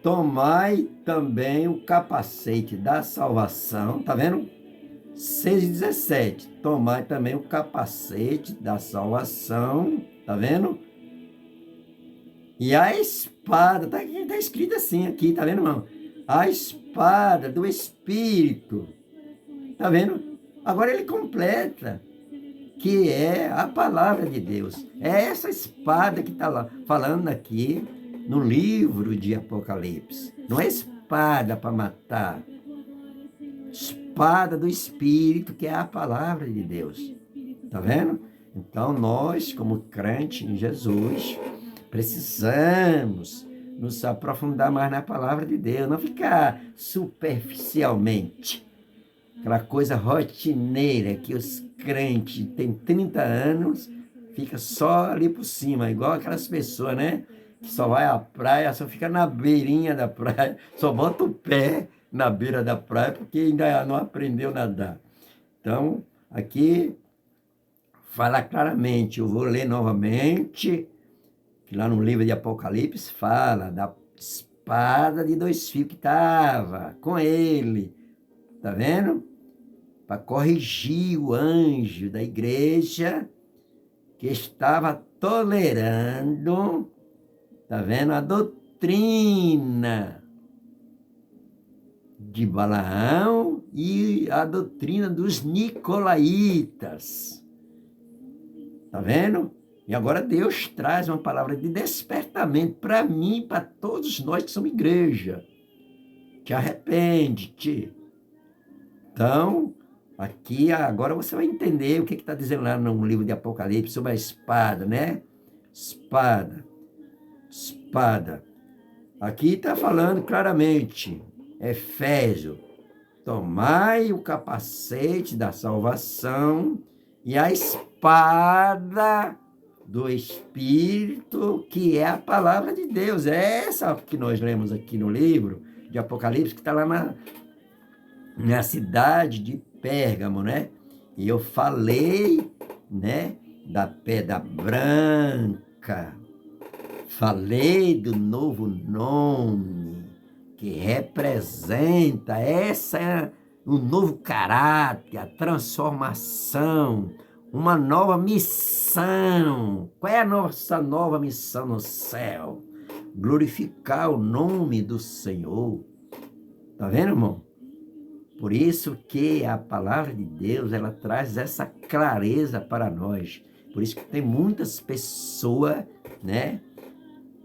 Tomai também o capacete da salvação, tá vendo? 6:17. Tomai também o capacete da salvação, tá vendo? E a espada, tá escrito assim aqui, tá vendo, irmão? A espada do Espírito, tá vendo? Agora ele completa, que é a palavra de Deus. É essa espada que está lá falando aqui no livro de Apocalipse. Não é espada para matar. Espada do Espírito, que é a palavra de Deus. Tá vendo? Então, nós, como crente em Jesus, precisamos nos aprofundar mais na palavra de Deus, não ficar superficialmente. Aquela coisa rotineira que os crentes têm 30 anos, fica só ali por cima, igual aquelas pessoas, né? Que só vai à praia, só fica na beirinha da praia, só bota o pé na beira da praia, porque ainda não aprendeu a nadar. Então, aqui fala claramente, eu vou ler novamente, que lá no livro de Apocalipse fala da espada de 2 fios que estava com ele, tá vendo? Para corrigir o anjo da igreja que estava tolerando, tá vendo? A doutrina de Balaão e a doutrina dos nicolaítas. Tá vendo? E agora Deus traz uma palavra de despertamento para mim e para todos nós que somos igreja. Te arrepende-te. Então, aqui agora você vai entender o que está dizendo lá no livro de Apocalipse sobre a espada, né? Espada. Espada. Aqui está falando claramente, Efésio, tomai o capacete da salvação e a espada do Espírito, que é a palavra de Deus. É essa que nós lemos aqui no livro de Apocalipse, que está lá na cidade de Pérgamo, né? E eu falei, né, da pedra branca, falei do novo nome, que representa um novo caráter, a transformação, uma nova missão. Qual é a nossa nova missão no céu? Glorificar o nome do Senhor. Tá vendo, irmão? Por isso que a palavra de Deus, ela traz essa clareza para nós. Por isso que tem muitas pessoas, né,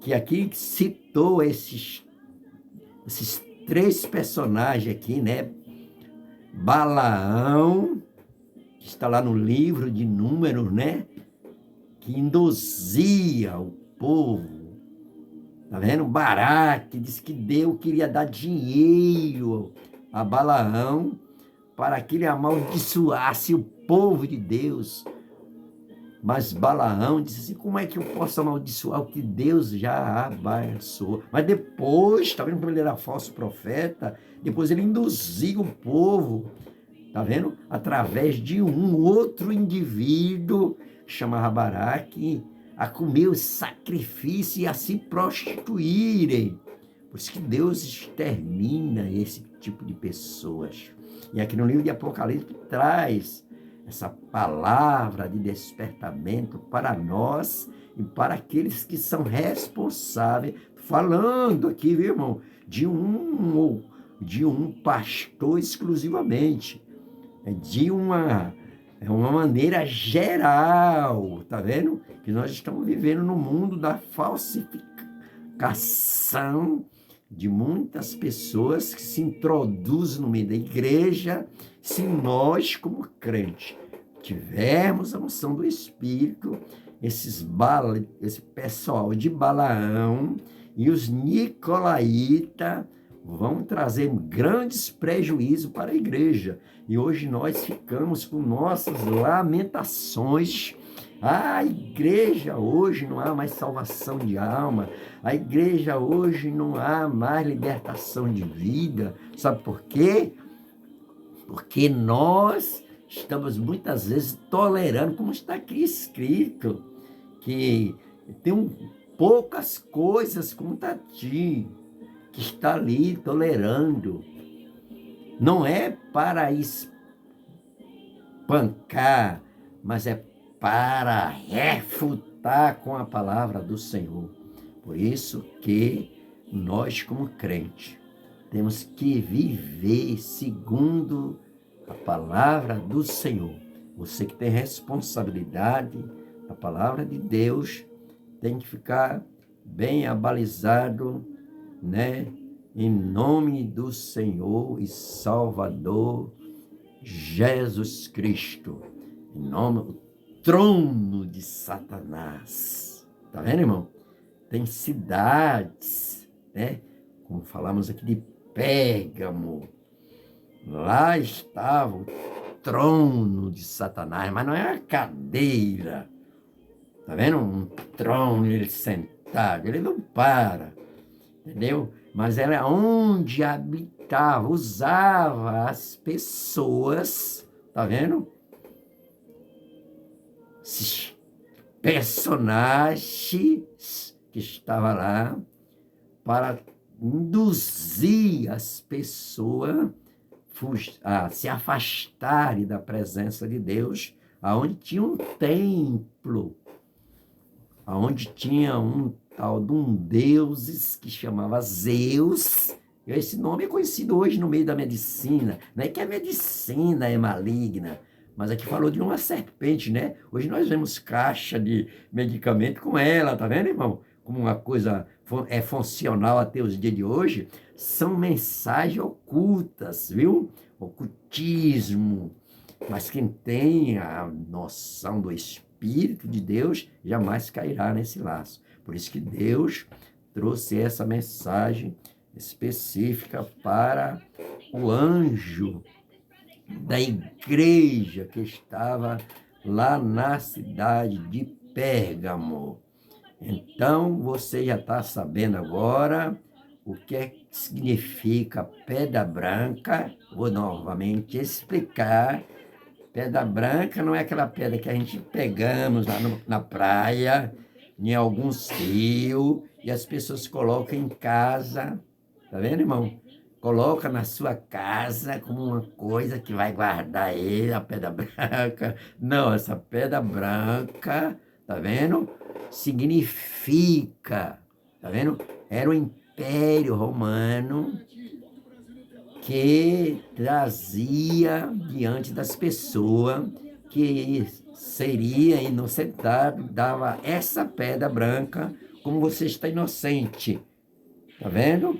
que aqui citou esses 3 personagens aqui, né? Balaão, que está lá no livro de Números, né? Que induzia o povo. Tá vendo? Baraque disse que Deus queria dar dinheiro a Balaão para que ele amaldiçoasse o povo de Deus. Mas Balaão disse assim, como é que eu posso amaldiçoar o que Deus já abençoou? Mas depois, tá vendo como ele era falso profeta? Depois ele induzia o povo, tá vendo? Através de um outro indivíduo, chamava Baraque, a comer o sacrifício e a se prostituírem. Por isso que Deus extermina esse tipo de pessoas. E aqui no livro de Apocalipse traz essa palavra de despertamento para nós e para aqueles que são responsáveis, falando aqui, viu, irmão, de um pastor exclusivamente, de uma maneira geral, tá vendo? Que nós estamos vivendo no mundo da falsificação de muitas pessoas que se introduzem no meio da igreja. Se nós, como crentes, tivermos a unção do Espírito, esse pessoal de Balaão e os nicolaítas vão trazer grandes prejuízos para a igreja. E hoje nós ficamos com nossas lamentações. A igreja hoje não há mais salvação de alma. A igreja hoje não há mais libertação de vida. Sabe por quê? Porque nós estamos muitas vezes tolerando, como está aqui escrito, que tem poucas coisas contra ti, que está ali tolerando. Não é para espancar, mas é para refutar com a palavra do Senhor. Por isso que nós, como crente, temos que viver segundo a palavra do Senhor. Você que tem responsabilidade da palavra de Deus, tem que ficar bem abalizado, né? Em nome do Senhor e Salvador Jesus Cristo. Em nome do trono de Satanás. Tá vendo, irmão? Tem cidades, né? Como falamos aqui de Pérgamo. Lá estava o trono de Satanás, mas não é uma cadeira. Tá vendo? Um trono, ele sentado, ele não para, entendeu? Mas era onde habitava, usava as pessoas, tá vendo? Esses personagens que estavam lá para induzir as pessoas a se afastarem da presença de Deus, aonde tinha um templo, aonde tinha um tal de um deuses que chamava Zeus. Esse nome é conhecido hoje no meio da medicina. Não é que a medicina é maligna, mas aqui falou de uma serpente, né? Hoje nós vemos caixa de medicamento com ela, tá vendo, irmão? Como uma coisa é funcional até os dias de hoje. São mensagens ocultas, viu? Ocultismo. Mas quem tem a noção do Espírito de Deus jamais cairá nesse laço. Por isso que Deus trouxe essa mensagem específica para o anjo da igreja que estava lá na cidade de Pérgamo. Então, você já está sabendo agora o que é que significa pedra branca. Vou novamente explicar. Pedra branca não é aquela pedra que a gente pegamos lá na praia, em alguns rios, e as pessoas colocam em casa. Tá vendo, irmão? Coloca na sua casa como uma coisa que vai guardar ele, a pedra branca. Não, essa pedra branca, tá vendo? Significa, tá vendo? Era o Império Romano que trazia diante das pessoas que seria inocentado, dava essa pedra branca, como você está inocente. Tá vendo?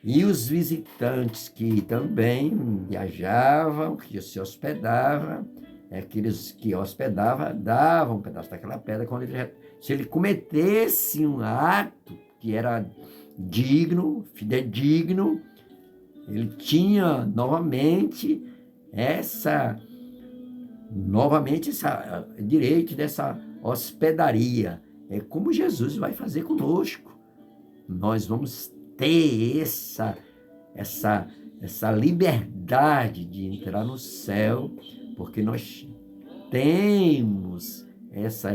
E os visitantes que também viajavam, que se hospedavam, aqueles que hospedavam, davam um pedaço daquela pedra, quando se ele cometesse um ato que era digno, fidedigno, ele tinha novamente esse direito dessa hospedaria. É como Jesus vai fazer conosco. Nós vamos ter essa liberdade de entrar no céu, porque nós temos essa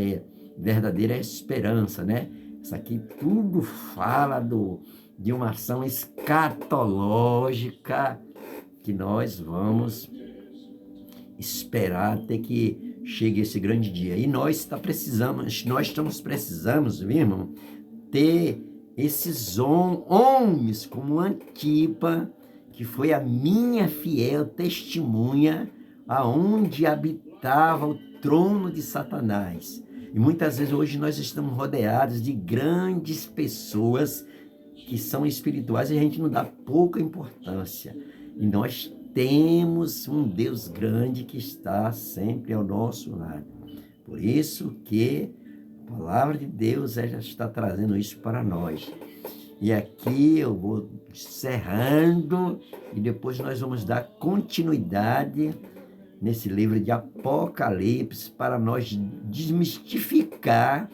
verdadeira esperança, né? Isso aqui tudo fala de uma ação escatológica que nós vamos esperar até que chegue esse grande dia. E nós estamos precisando, viu, irmão, ter esses homens como Antipa, que foi a minha fiel testemunha, aonde habitava o trono de Satanás. E muitas vezes hoje nós estamos rodeados de grandes pessoas que são espirituais e a gente não dá pouca importância. E nós temos um Deus grande que está sempre ao nosso lado. Por isso que a palavra de Deus já está trazendo isso para nós. E aqui eu vou encerrando e depois nós vamos dar continuidade nesse livro de Apocalipse para nós desmistificar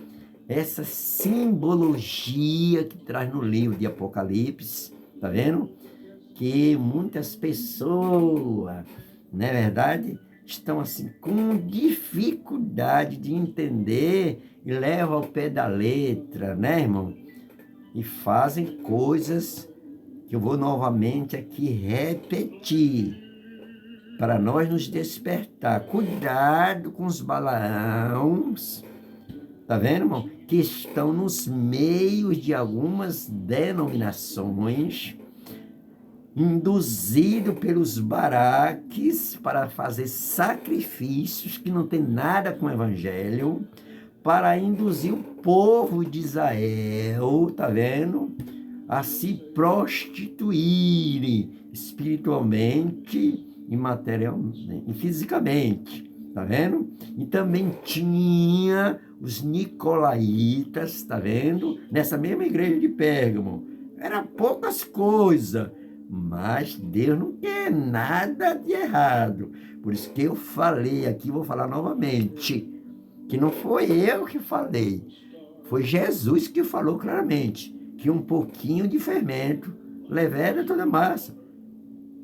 essa simbologia que traz no livro de Apocalipse, tá vendo? Que muitas pessoas, não é verdade, estão assim com dificuldade de entender e levam ao pé da letra, né, irmão? E fazem coisas que eu vou novamente aqui repetir para nós nos despertar. Cuidado com os Balaãos, tá vendo, irmão? Que estão nos meios de algumas denominações, induzido pelos baraques para fazer sacrifícios que não tem nada com o evangelho, para induzir o povo de Israel, tá vendo? A se prostituírem espiritualmente e materialmente, e fisicamente, tá vendo? E também tinha os nicolaítas, tá vendo? Nessa mesma igreja de Pérgamo. Era poucas coisas, mas Deus não quer nada de errado. Por isso que eu falei aqui, vou falar novamente, que não foi eu que falei, foi Jesus que falou claramente, que um pouquinho de fermento leveda toda a massa.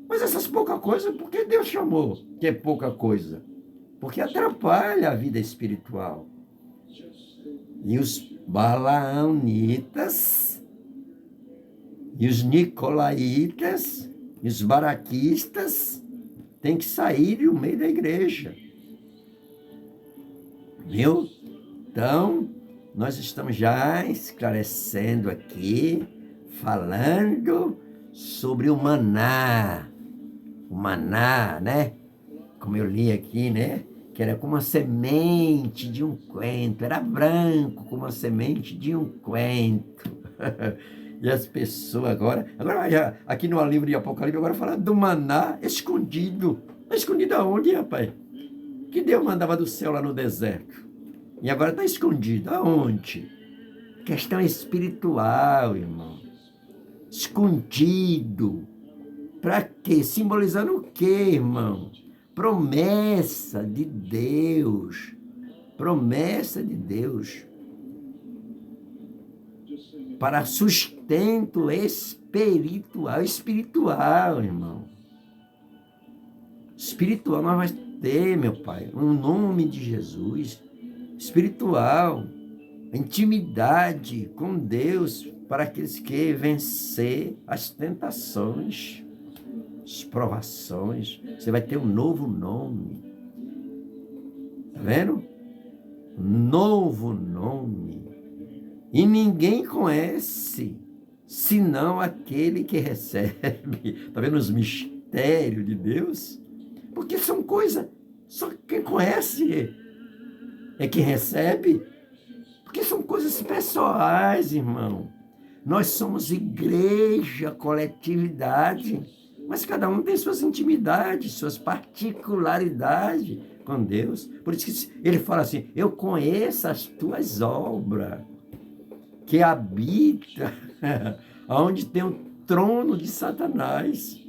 Mas essas poucas coisas, por que Deus chamou que é pouca coisa? Porque atrapalha a vida espiritual. E os balaãonitas, e os nicolaítas, e os baraquistas têm que sair do meio da igreja. Viu? Então, nós estamos já esclarecendo aqui, falando sobre o maná. O maná, né? Como eu li aqui, né? Que era como a semente de um coentro. Era branco como a semente de um coentro. E as pessoas agora aqui no livro de Apocalipse, agora fala do maná escondido. Escondido aonde, rapaz? Que Deus mandava do céu lá no deserto. E agora está escondido. Aonde? Questão espiritual, irmão. Escondido. Para quê? Simbolizando o quê, irmão? Promessa de Deus. Promessa de Deus. Para sustento espiritual. Espiritual, irmão. Espiritual nós vamos ter, meu Pai, no nome de Jesus. Espiritual, intimidade com Deus para aqueles que vencer as tentações, as provações. Você vai ter um novo nome. Tá vendo? Novo nome. E ninguém conhece, senão aquele que recebe. Tá vendo os mistérios de Deus? Porque são coisas, só quem conhece é quem recebe. Porque são coisas pessoais, irmão. Nós somos igreja, coletividade, mas cada um tem suas intimidades, suas particularidades com Deus. Por isso que ele fala assim, eu conheço as tuas obras, que habita onde tem o trono de Satanás.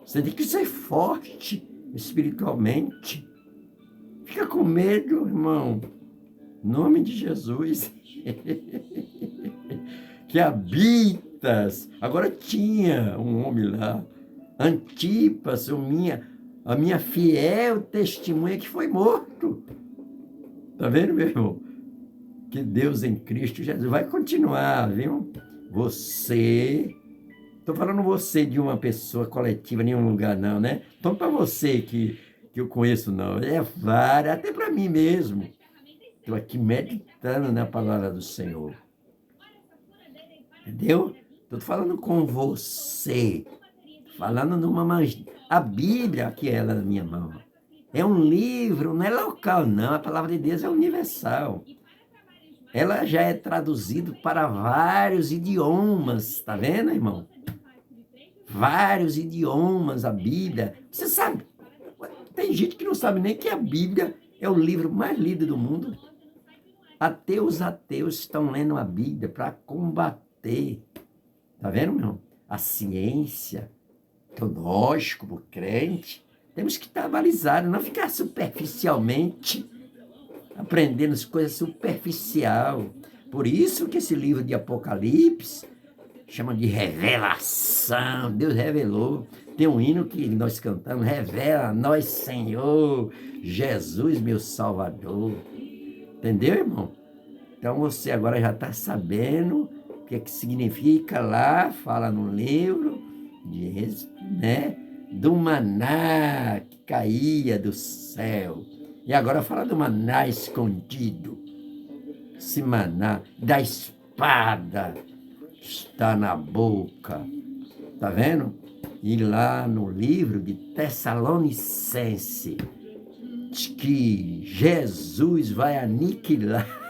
Você tem que ser forte espiritualmente. Fica com medo, irmão. Em nome de Jesus. Que habitas. Agora tinha um homem lá, Antipas, a minha fiel testemunha, que foi morto. Tá vendo, meu irmão? Que Deus em Cristo Jesus vai continuar, viu? Você... Estou falando você de uma pessoa coletiva, em nenhum lugar não, né? Então, para você que eu conheço, não. É várias, até para mim mesmo. Estou aqui meditando na palavra do Senhor. Entendeu? Estou falando com você. Falando numa mão. A Bíblia, aqui ela na minha mão. É um livro, não é local, não. A palavra de Deus é universal. Ela já é traduzida para vários idiomas. Tá vendo, irmão? Vários idiomas, a Bíblia. Você sabe, tem gente que não sabe nem que a Bíblia é o livro mais lido do mundo. Até os ateus estão lendo a Bíblia para combater, tá vendo, meu irmão? A ciência. Então, nós, como crente, temos que estar balizados, não ficar superficialmente aprendendo as coisas superficial. Por isso que esse livro de Apocalipse chama de revelação. Deus revelou. Tem um hino que nós cantamos: revela a nós, Senhor, Jesus, meu Salvador. Entendeu, irmão? Então você agora já está sabendo o que significa lá, fala no livro, né, do maná que caía do céu. E agora fala do maná escondido. Esse maná da espada está na boca. Tá vendo? E lá no livro de Tessalonicense, diz que Jesus vai aniquilar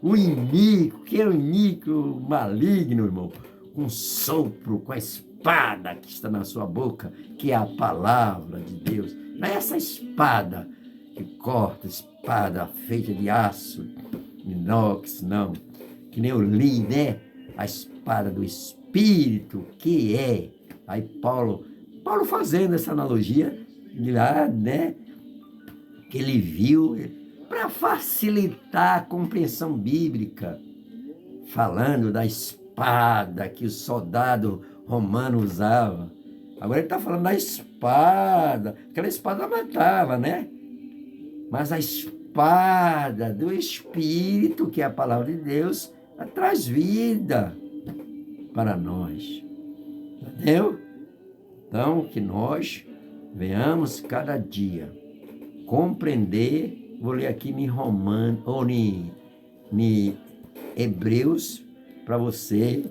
o iníquo, que é o iníquo maligno, irmão, com sopro, com a espada que está na sua boca, que é a palavra de Deus. Não é essa espada que corta, espada feita de aço, inox, não. Que nem eu li, né? A espada do Espírito, que é. Aí Paulo fazendo essa analogia, lá, né? Que ele viu, para facilitar a compreensão bíblica, falando da espada que o soldado romano usava. Agora ele está falando da espada, aquela espada matava, né? Mas a espada do Espírito, que é a palavra de Deus, ela traz vida para nós. Entendeu? Então, que nós venhamos cada dia compreender, vou ler aqui em Romanos, ou em Hebreus, para você.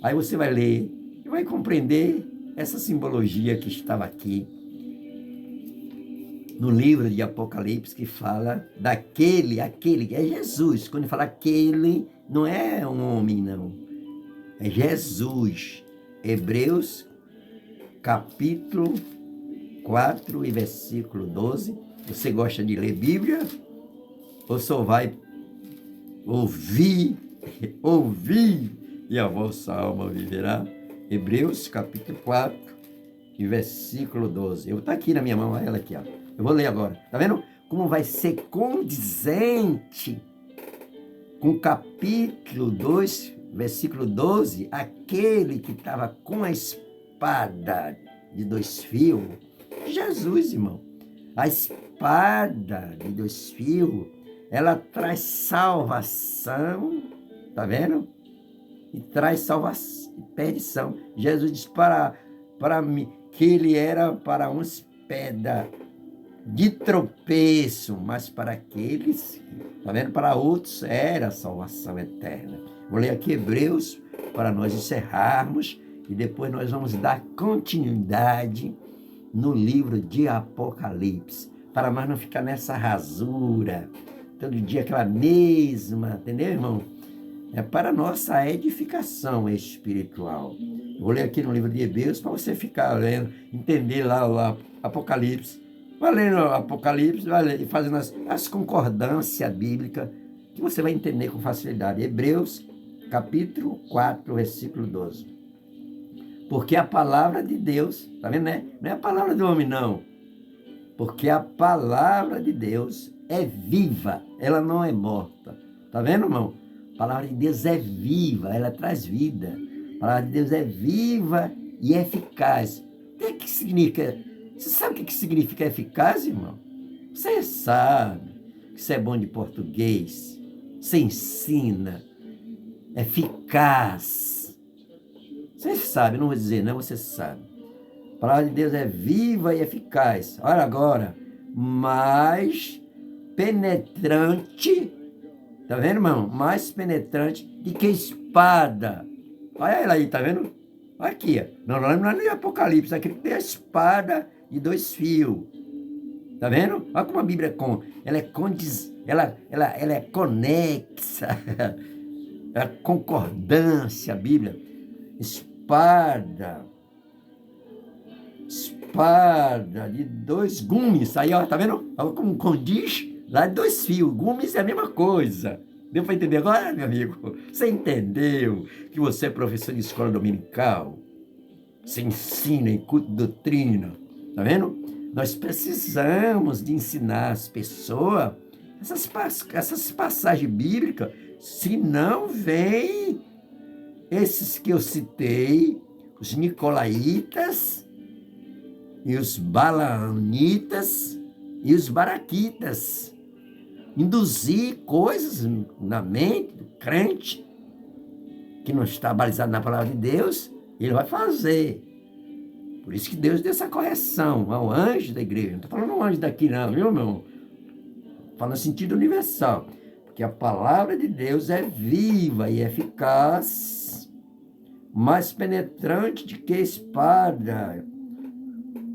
Aí você vai ler e vai compreender essa simbologia que estava aqui no livro de Apocalipse, que fala daquele, que é Jesus. Quando fala aquele, não é um homem, não. É Jesus. Hebreus, capítulo 4 e versículo 12. Você gosta de ler Bíblia? Ou só vai ouvir, e a vossa alma viverá? Hebreus, capítulo 4 e versículo 12. Eu tá aqui na minha mão, olha ela aqui, ó. Eu vou ler agora. Tá vendo como vai ser condizente com o capítulo 2, versículo 12? Aquele que estava com a espada de 2 fios, Jesus, irmão. A espada de 2 fios, ela traz salvação, tá vendo? E traz salvação e perdição. Jesus disse para mim que ele era para uns pedra de tropeço, mas para aqueles, tá vendo? Para outros era a salvação eterna. Vou ler aqui Hebreus para nós encerrarmos e depois nós vamos dar continuidade no livro de Apocalipse, para nós não ficar nessa rasura, todo dia aquela mesma, entendeu, irmão? É para nossa edificação espiritual. Vou ler aqui no livro de Hebreus para você ficar lendo, entender lá o Apocalipse. Vai lendo o Apocalipse, vai ler, fazendo as concordâncias bíblicas, que você vai entender com facilidade. Hebreus, capítulo 4, versículo 12. Porque a palavra de Deus, tá vendo, né? Não é a palavra do homem, não. Porque a palavra de Deus é viva, ela não é morta. Tá vendo, irmão? A palavra de Deus é viva, ela traz vida. A palavra de Deus é viva e eficaz. O que significa? Você sabe o que significa eficaz, irmão? Você sabe que você é bom de português. Você ensina. Eficaz. Você sabe, não vou dizer não, você sabe. A palavra de Deus é viva e eficaz. Olha agora, mais penetrante, tá vendo, irmão? Mais penetrante do que espada. Olha ela aí, tá vendo? Olha aqui, ó. Não é nem Apocalipse, aqui tem a espada de 2 fios. Tá vendo? Olha como a Bíblia ela é conexa. É concordância, a Bíblia. Espada de 2 gumes. Aí, ó, tá vendo? Olha como condiz lá de 2 fios. Gumes é a mesma coisa. Deu para entender agora, meu amigo? Você entendeu que você é professor de escola dominical? Você ensina em culto de doutrina, tá vendo? Nós precisamos de ensinar as pessoas essas passagens bíblicas, senão vem esses que eu citei, os nicolaítas e os balaanitas e os baraquitas, induzir coisas na mente do crente que não está balizado na palavra de Deus, ele vai fazer. Por isso que Deus deu essa correção ao anjo da igreja. Não estou falando um anjo daqui não, viu, meu? Fala no sentido universal. Porque a palavra de Deus é viva e eficaz, mais penetrante do que espada,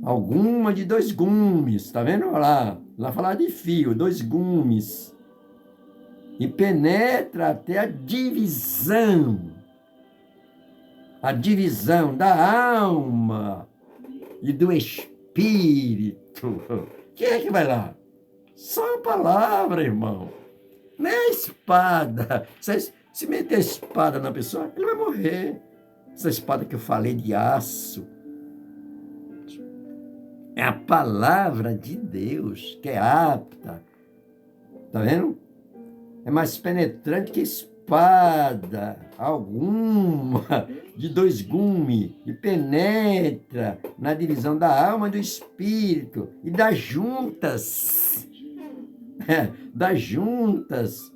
alguma de 2 gumes. Tá vendo? Olha lá. Lá falar de fio, 2 gumes. E penetra até a divisão da alma e do espírito. Quem é que vai lá? Só a palavra, irmão. Não é a espada. Se meter a espada na pessoa, ele vai morrer. Essa espada que eu falei de aço é a palavra de Deus, que é apta. Tá vendo? É mais penetrante que espada alguma de 2 gumes e penetra na divisão da alma e do espírito e das juntas. Das juntas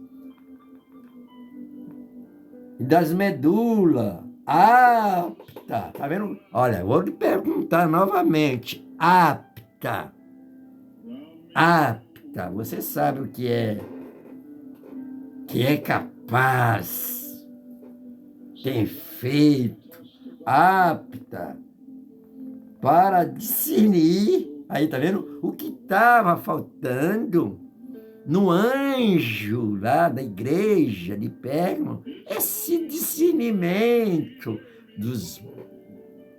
e das medulas. Apta. Tá vendo? Olha, vou te perguntar novamente. Apta. Apta. Você sabe o que é? Que é capaz, tem feito, apta para discernir, aí tá vendo? O que estava faltando no anjo lá da igreja de Pérgamo, esse discernimento dos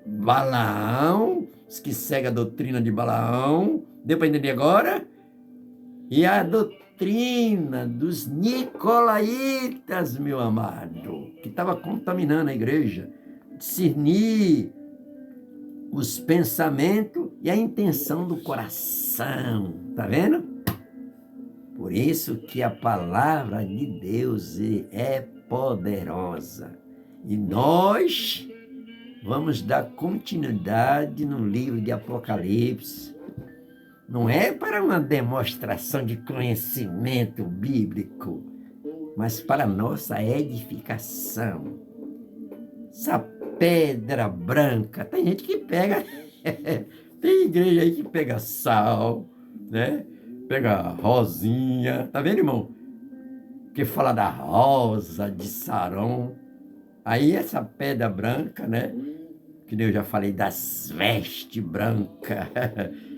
Balaão, os que seguem a doutrina de Balaão, deu para entender agora? E a doutrina dos nicolaítas, meu amado, que estava contaminando a igreja, discernir os pensamentos e a intenção do coração, tá vendo? Por isso que a palavra de Deus é poderosa. E nós vamos dar continuidade no livro de Apocalipse. Não é para uma demonstração de conhecimento bíblico, mas para nossa edificação. Essa pedra branca, tem gente que pega, tem igreja aí que pega sal, né? Pega rosinha, tá vendo, irmão? Que fala da rosa de Saron. Aí essa pedra branca, né? Que eu já falei das vestes brancas,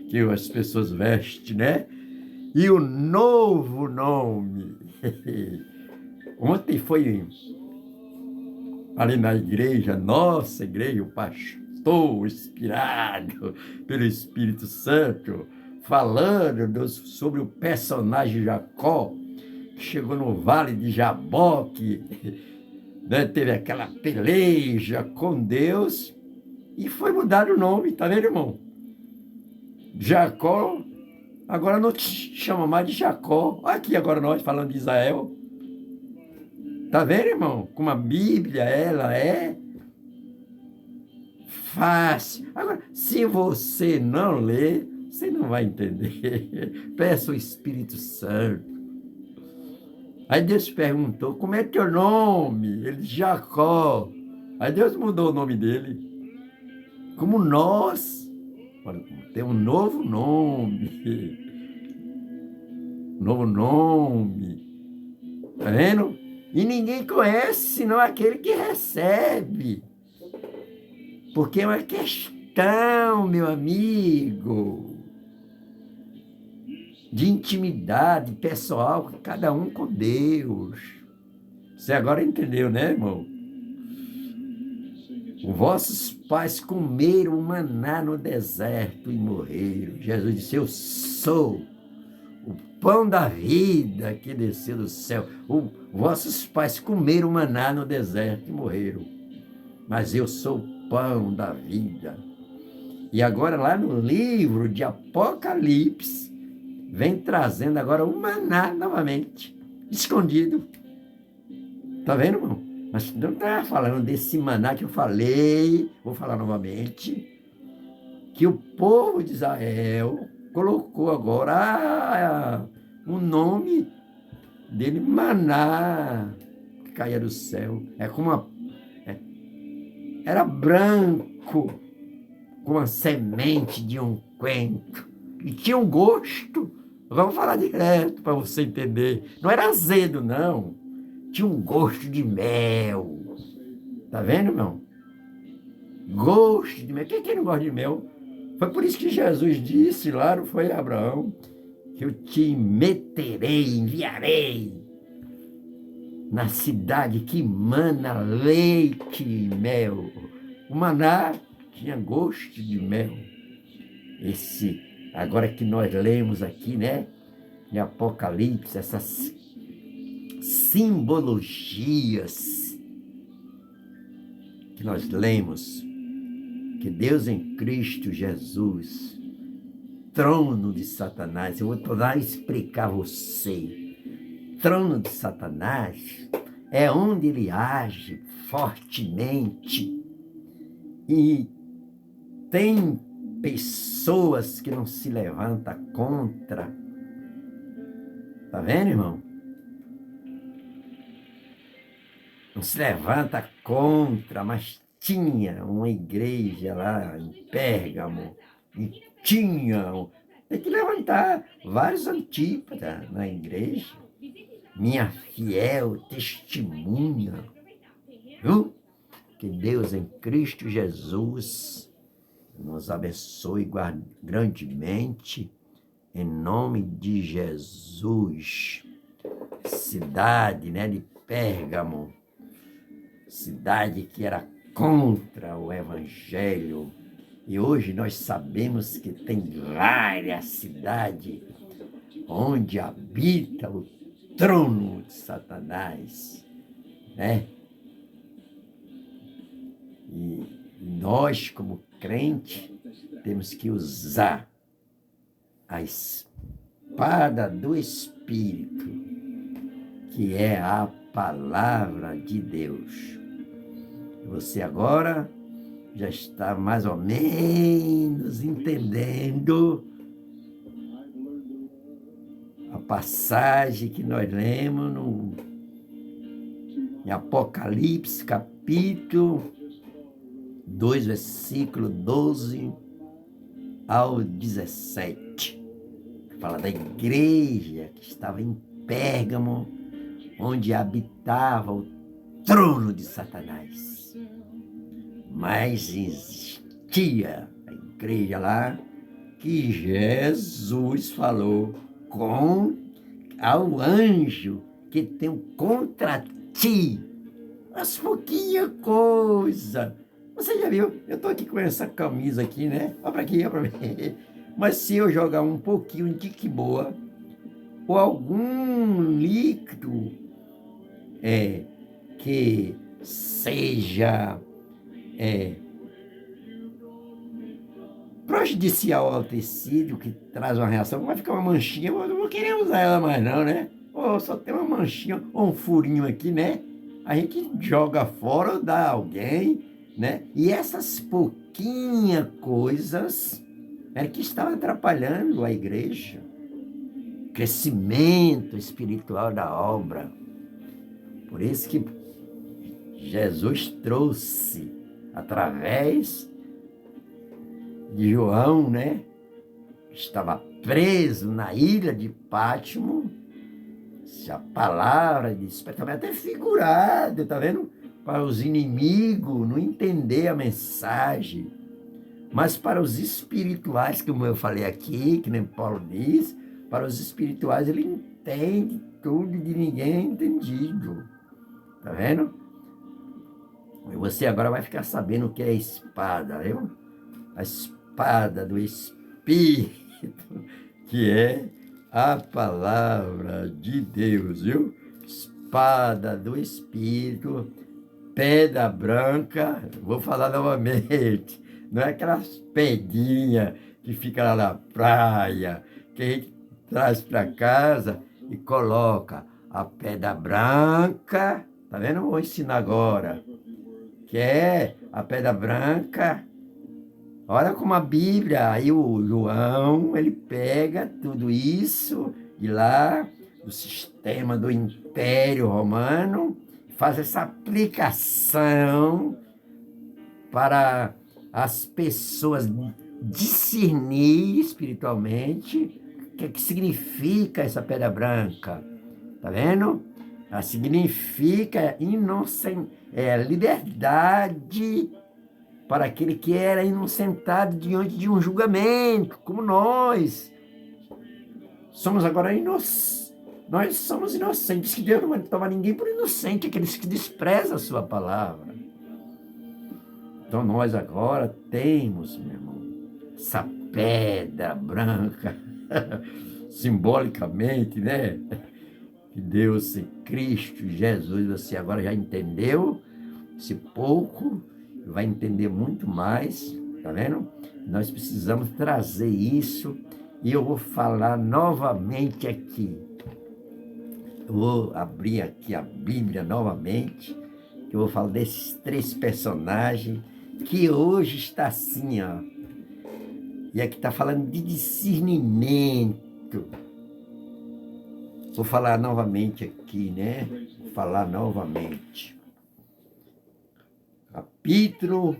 que as pessoas vestem, né? E o novo nome. Ontem foi ali na igreja, nossa igreja, o pastor inspirado pelo Espírito Santo, falando sobre o personagem Jacó, que chegou no vale de Jaboque, né, teve aquela peleja com Deus e foi mudado o nome, tá vendo, irmão? Jacó, agora não te chama mais de Jacó. Aqui agora nós falando de Israel. Tá vendo, irmão? Como a Bíblia, ela é fácil. Agora, se você não ler, você não vai entender. Peça o Espírito Santo. Aí Deus perguntou, como é teu nome? Ele disse, Jacó. Aí Deus mudou o nome dele. Como nós, tem um novo nome. Novo nome. Tá vendo? E ninguém conhece senão aquele que recebe. Porque é uma questão, meu amigo, de intimidade pessoal, cada um com Deus. Você agora entendeu, né, irmão? Os vossos pais comeram o maná no deserto e morreram. Jesus disse, eu sou o pão da vida que desceu do céu. Vossos pais comeram maná no deserto e morreram. Mas eu sou o pão da vida. E agora lá no livro de Apocalipse, vem trazendo agora o maná novamente, escondido. Tá vendo, irmão? Mas não está falando desse maná que eu falei, vou falar novamente, que o povo de Israel colocou agora o nome dele, maná, que caía do céu. Era branco, com uma semente de um coentro, e tinha um gosto. Vamos falar direto para você entender. Não era azedo, não. Tinha um gosto de mel. Tá vendo, irmão? Gosto de mel. Quem não gosta de mel? Foi por isso que Jesus disse lá, não foi, Abraão, que eu te meterei, enviarei na cidade que mana leite e mel. O maná tinha gosto de mel. Agora que nós lemos aqui, né, em Apocalipse, essas simbologias que nós lemos, que Deus em Cristo Jesus, trono de Satanás, eu vou tornar a explicar a você. Trono de Satanás é onde ele age fortemente e tem pessoas que não se levantam contra. Tá vendo, irmão? Não se levanta contra, mas tinha uma igreja lá em Pérgamo e tem que levantar vários antípodas na igreja. Minha fiel testemunha, viu? Que Deus em Cristo Jesus nos abençoe grandemente, em nome de Jesus. Cidade, né, de Pérgamo, cidade que era contra o Evangelho. E hoje nós sabemos que tem várias cidades onde habita o trono de Satanás, né? E nós, como crente, temos que usar a espada do Espírito, que é a palavra de Deus. Você agora já está mais ou menos entendendo a passagem que nós lemos em Apocalipse, capítulo 2, versículo 12 ao 17. Que fala da igreja que estava em Pérgamo, onde habitava o trono de Satanás. Mas existia a igreja lá que Jesus falou ao anjo que tem contra ti as pouquinhas coisas. Você já viu? Eu estou aqui com essa camisa aqui, né? Olha para aqui, olha para mim. Mas se eu jogar um pouquinho de quimoa ou algum líquido que seja prejudicial ao tecido, que traz uma reação, vai ficar uma manchinha, eu não vou querer usar ela mais não, né? Ou só tem uma manchinha, ou um furinho aqui, né? A gente joga fora ou dá a alguém, né? E essas pouquinhas coisas eram que estavam atrapalhando a igreja, o crescimento espiritual da obra. Por isso que Jesus trouxe, através de João, né? Estava preso na ilha de Pátimo. A palavra de despertamento é figurada, tá vendo? Para os inimigos não entender a mensagem. Mas para os espirituais, como eu falei aqui, que nem Paulo diz, para os espirituais ele entende tudo de ninguém é entendido. Tá vendo? E você agora vai ficar sabendo o que é espada, viu? A espada do Espírito, que é a palavra de Deus, viu? Espada do Espírito, pedra branca, vou falar novamente, não é aquelas pedrinhas que fica lá na praia, que a gente traz para casa e coloca a pedra branca, tá vendo? Vou ensinar agora, que é a pedra branca. Olha como a Bíblia, aí o João, ele pega tudo isso de lá, do sistema do Império Romano, faz essa aplicação para as pessoas discernir espiritualmente o que significa essa pedra branca. Tá vendo? Ela significa liberdade para aquele que era inocentado diante de um julgamento, como nós. Somos agora inocentes. Nós somos inocentes, que Deus não vai tomar ninguém por inocente, aqueles que desprezam a sua palavra. Então nós agora temos, meu irmão, essa pedra branca, simbolicamente, né? Que Deus em Cristo Jesus, você agora já entendeu esse pouco, vai entender muito mais, tá vendo? Nós precisamos trazer isso e eu vou falar novamente aqui. Eu vou abrir aqui a Bíblia novamente, que eu vou falar desses 3 personagens que hoje está assim, ó. E aqui está falando de discernimento. Vou falar novamente aqui, né? Vou falar novamente. Capítulo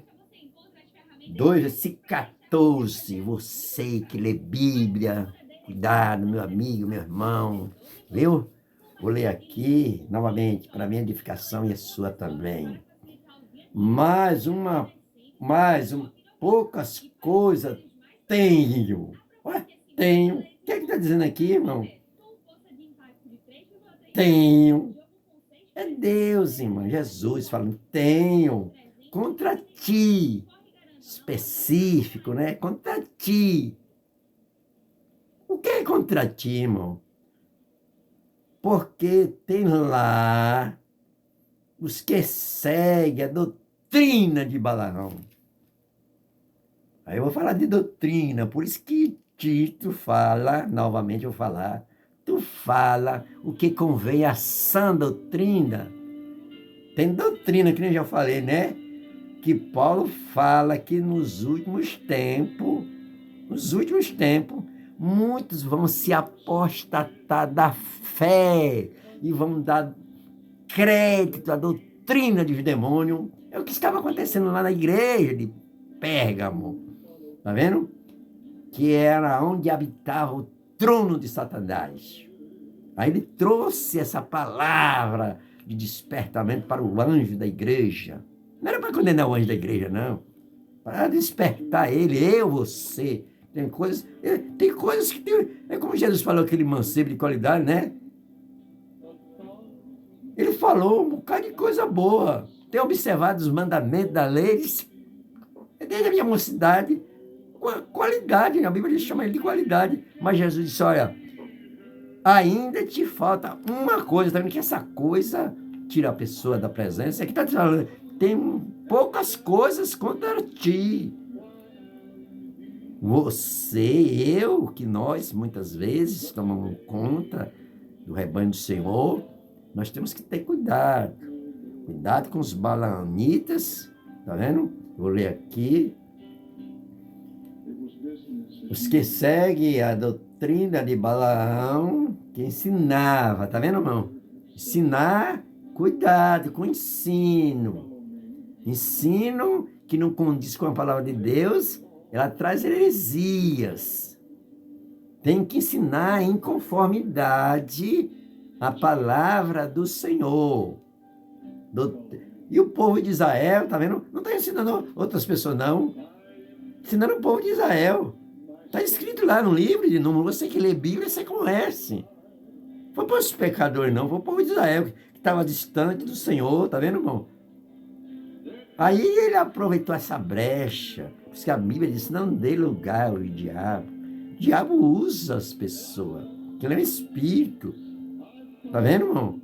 2, versículo 14. Você que lê Bíblia, cuidado, meu amigo, meu irmão, viu? Vou ler aqui novamente, para minha edificação e a sua também. Poucas coisas tenho. Ué, tenho. O que é que está dizendo aqui, irmão? Tenho. É Deus, irmão, Jesus falando, tenho contra ti. Específico, né? Contra ti. O que é contra ti, irmão? Porque tem lá os que seguem a doutrina de Balaão. Aí eu vou falar de doutrina, por isso que Tito fala, novamente eu vou falar, tu fala o que convém à sã doutrina. Tem doutrina, que nem eu já falei, né? Que Paulo fala que nos últimos tempos, muitos vão se apostatar da fé e vão dar crédito à doutrina dos demônios. É o que estava acontecendo lá na igreja de Pérgamo, tá vendo? Que era onde habitava o trono de Satanás. Aí ele trouxe essa palavra de despertamento para o anjo da igreja. Não era para condenar o anjo da igreja, não. Para despertar ele, você. Tem coisas que tem. É como Jesus falou, aquele mancebo de qualidade, né? Ele falou um bocado de coisa boa. Tem observado os mandamentos da lei, desde a minha mocidade, qualidade, a Bíblia chama ele de qualidade. Mas Jesus disse, olha, ainda te falta uma coisa, tá vendo que essa coisa tira a pessoa da presença? Aqui está falando, tem poucas coisas contra ti. Você, eu, que nós muitas vezes tomamos conta do rebanho do Senhor, nós temos que ter cuidado. Cuidado com os balaanitas, tá vendo? Vou ler aqui. Os que seguem a doutrina de Balaão, que ensinava, tá vendo, irmão? Ensinar, cuidado com o ensino. Ensino que não condiz com a palavra de Deus, ela traz heresias. Tem que ensinar em conformidade à palavra do Senhor. E o povo de Israel, tá vendo? Não está ensinando outras pessoas, não. Ensinando o povo de Israel. Está escrito lá no livro de Números, você que lê Bíblia, você conhece. Foi para os pecadores, não. Foi o povo de Israel, que estava distante do Senhor, tá vendo, irmão? Aí ele aproveitou essa brecha, por isso que a Bíblia diz, não dê lugar ao diabo. O diabo usa as pessoas. Aquilo é um espírito. Tá vendo, irmão?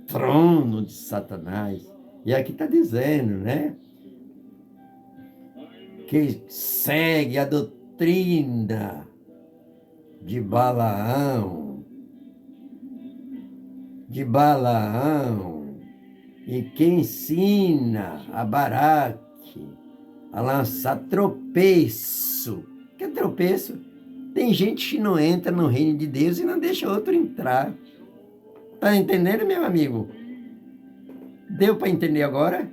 Trono de Satanás. E aqui está dizendo, né? Que segue a doutrina de Balaão, e que ensina a Baraque a lançar tropeço. O que é tropeço? Tem gente que não entra no reino de Deus e não deixa outro entrar. Tá entendendo, meu amigo? Deu para entender agora?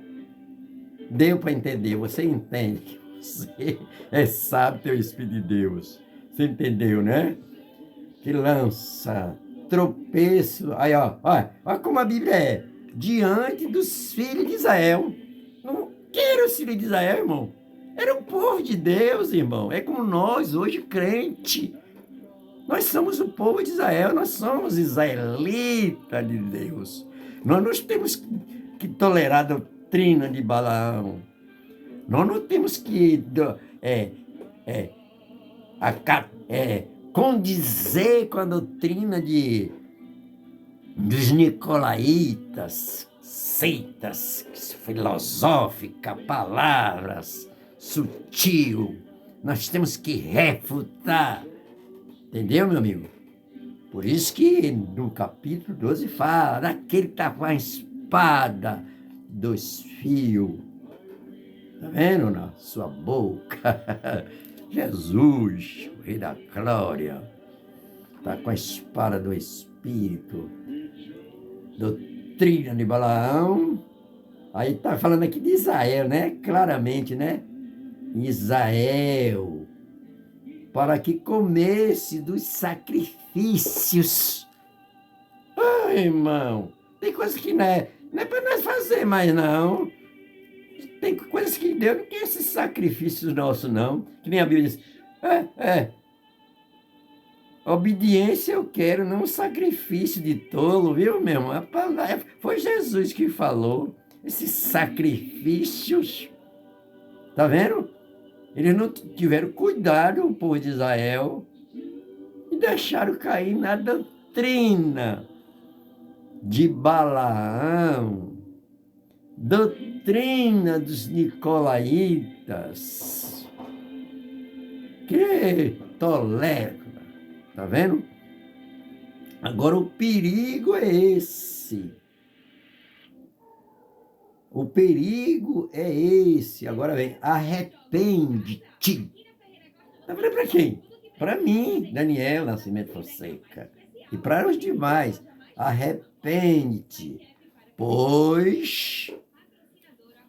Deu para entender. Você entende que você é sábio, teu Espírito de Deus. Você entendeu, né? Que lança tropeço. Aí, ó como a Bíblia é. Diante dos filhos de Israel. Não quero os filhos de Israel, irmão. Era o povo de Deus, irmão. É como nós, hoje, crente. Nós somos o povo de Israel, nós somos israelitas de Deus. Nós não temos que tolerar a doutrina de Balaão. Nós não temos que condizer com a doutrina dos nicolaítas, seitas filosóficas, palavras sutil. Nós temos que refutar. Entendeu, meu amigo? Por isso que no capítulo 12 fala daquele que está com a espada dos fios. Está vendo na sua boca? Jesus, o Rei da Glória, está com a espada do Espírito. Doutrina de Balaão. Aí está falando aqui de Israel, né? Claramente, né? Israel. Para que comesse dos sacrifícios. Ai, irmão, tem coisa que não é para nós fazer mais, não. Tem coisas que Deus não quer esses sacrifícios nossos, não. Que nem a Bíblia diz. Obediência eu quero, não sacrifício de tolo, viu, meu irmão? A palavra, foi Jesus que falou. Esses sacrifícios. Tá vendo? Eles não tiveram cuidado, o povo de Israel, e deixaram cair na doutrina de Balaão, doutrina dos nicolaítas, que tolera, tá vendo? Agora o perigo é esse. O perigo é esse. Agora vem, arrepende-te. Tá falando para quem? Para mim, Daniel Nascimento Fonseca. E para os demais, arrepende-te. Pois,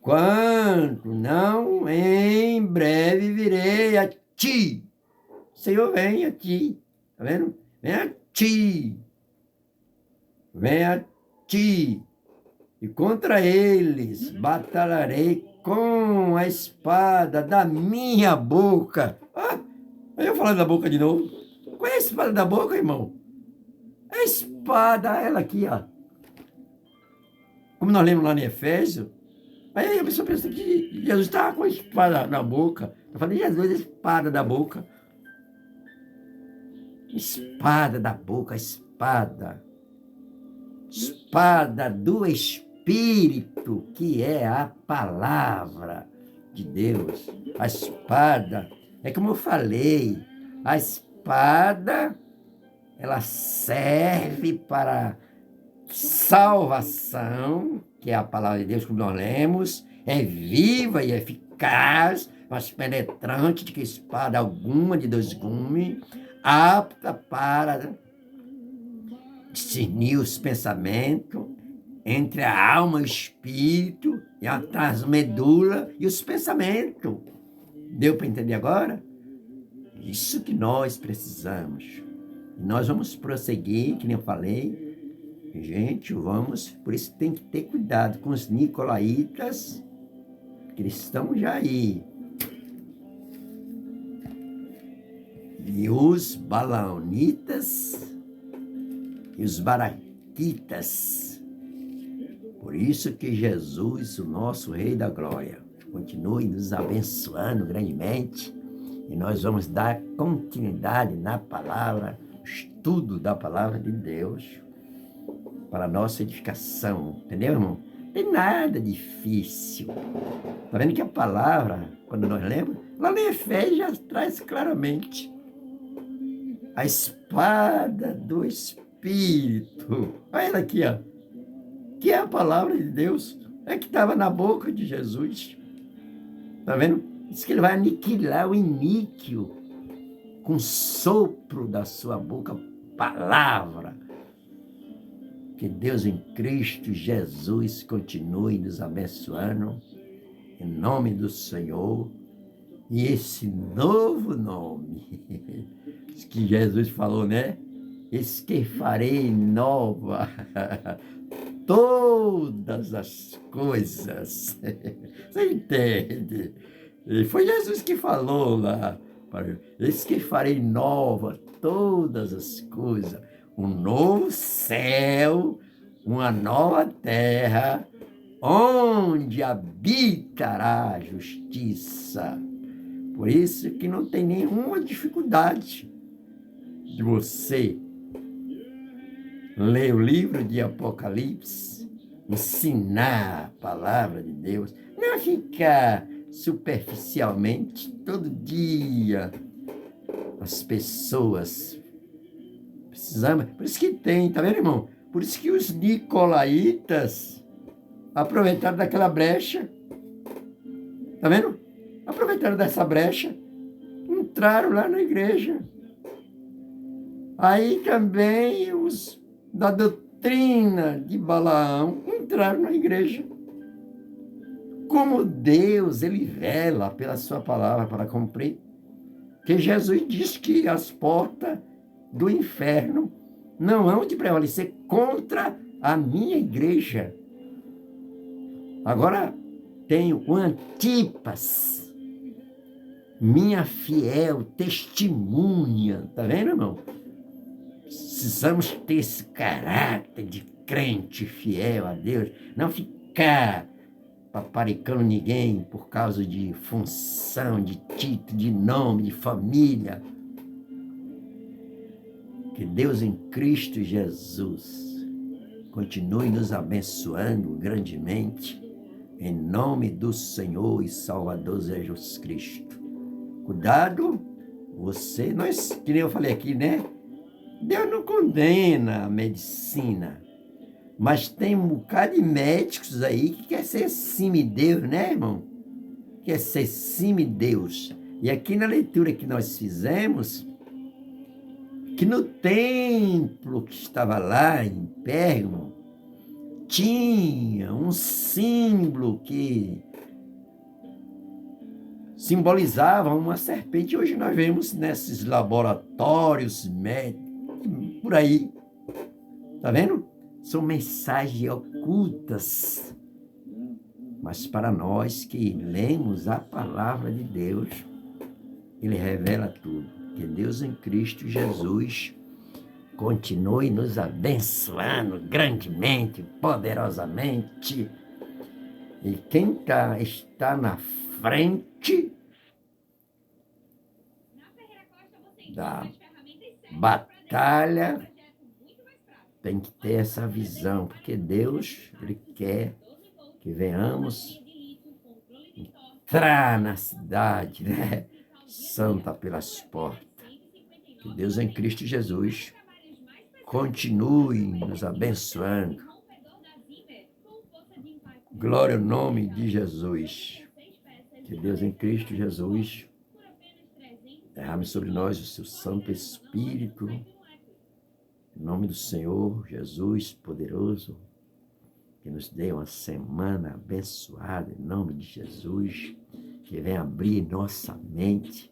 quando não, em breve virei a ti. Senhor, vem a ti. Tá vendo? Vem a ti. Vem a ti. E contra eles batalharei com a espada da minha boca. Eu falando da boca de novo. Qual é a espada da boca, irmão? É a espada, ela aqui, ó. Como nós lemos lá em Efésios. Aí a pessoa pensa que Jesus estava com a espada na boca. Eu falei, Jesus, a espada da boca. Espada da boca, espada. Espada do Espírito, que é a palavra de Deus. A espada, é como eu falei, a espada, ela serve para salvação, que é a palavra de Deus que nós lemos, é viva e eficaz, mas penetrante de que espada alguma de dois gumes, apta para discernir os pensamentos entre a alma e o espírito, e a transmedula e os pensamentos. Deu para entender agora? Isso que nós precisamos. E nós vamos prosseguir, que nem eu falei. Gente, vamos... Por isso tem que ter cuidado com os nicolaítas, que eles estão já aí. E os balaonitas e os baraquitas. Por isso que Jesus, o nosso Rei da Glória, continue nos abençoando grandemente. E nós vamos dar continuidade na palavra, estudo da palavra de Deus para a nossa edificação, entendeu, irmão? Não tem nada difícil. Está vendo que a palavra, quando nós lemos, lá em Efésios já traz claramente a espada do Espírito. Olha ela aqui, ó. Que é a palavra de Deus. É que estava na boca de Jesus. Está vendo? Diz que ele vai aniquilar o iníquo com o sopro da sua boca, palavra. Que Deus em Cristo Jesus continue nos abençoando, em nome do Senhor. E esse novo nome, que Jesus falou, né? Esse que farei nova todas as coisas. Você entende? E foi Jesus que falou lá. Esse que farei nova todas as coisas. Um novo céu, uma nova terra, onde habitará a justiça. Por isso que não tem nenhuma dificuldade de você ler o livro de Apocalipse, ensinar a palavra de Deus, não ficar superficialmente todo dia as pessoas precisamos. Por isso que tem, tá vendo, irmão? Por isso que os nicolaítas aproveitaram daquela brecha, tá vendo? Aproveitaram dessa brecha, entraram lá na igreja. Aí também os da doutrina de Balaão entraram na igreja. Como Deus, ele vela pela sua palavra para cumprir. Que Jesus disse que as portas do inferno não hão de prevalecer contra a minha igreja. Agora tenho o Antipas, minha fiel testemunha. Tá vendo, irmão? Precisamos ter esse caráter de crente fiel a Deus, não ficar paparicando ninguém por causa de função, de título, de nome, de família. Que Deus em Cristo Jesus continue nos abençoando grandemente, em nome do Senhor e Salvador Jesus Cristo. Cuidado, você, que nem eu falei aqui, né? Deus não condena a medicina, mas tem um bocado de médicos aí que quer ser semideus, né, irmão? Quer ser semideus. E aqui na leitura que nós fizemos, que no templo que estava lá em Pérgamo, tinha um símbolo que simbolizava uma serpente. Hoje nós vemos nesses laboratórios médicos, por aí. Tá vendo? São mensagens ocultas. Mas para nós que lemos a palavra de Deus, ele revela tudo. Que Deus em Cristo Jesus continue nos abençoando grandemente, poderosamente. E quem está na frente da batalha tem que ter essa visão, porque Deus, ele quer que venhamos entrar na cidade, né? Santa pelas portas. Que Deus em Cristo Jesus continue nos abençoando. Glória ao nome de Jesus. Que Deus em Cristo Jesus derrame sobre nós o seu Santo Espírito. Em nome do Senhor Jesus poderoso, que nos dê uma semana abençoada, em nome de Jesus, que venha abrir nossa mente,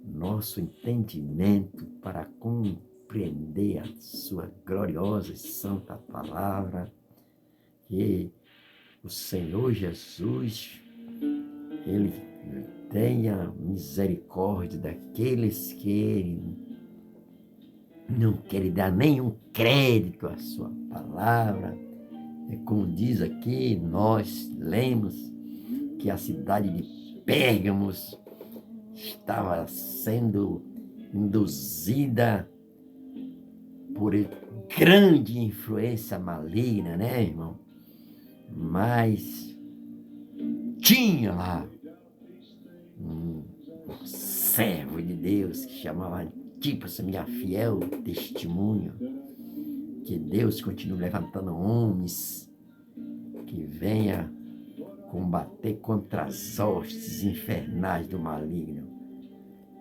nosso entendimento para compreender a sua gloriosa e santa palavra, que o Senhor Jesus, ele tenha misericórdia daqueles que não querem dar nenhum crédito à sua palavra. É como diz aqui, nós lemos que a cidade de Pérgamos estava sendo induzida por grande influência maligna, né, irmão? Mas tinha lá um servo de Deus que chamava Antipas, minha fiel testemunho, que Deus continue levantando homens que venha combater contra as hostes infernais do maligno.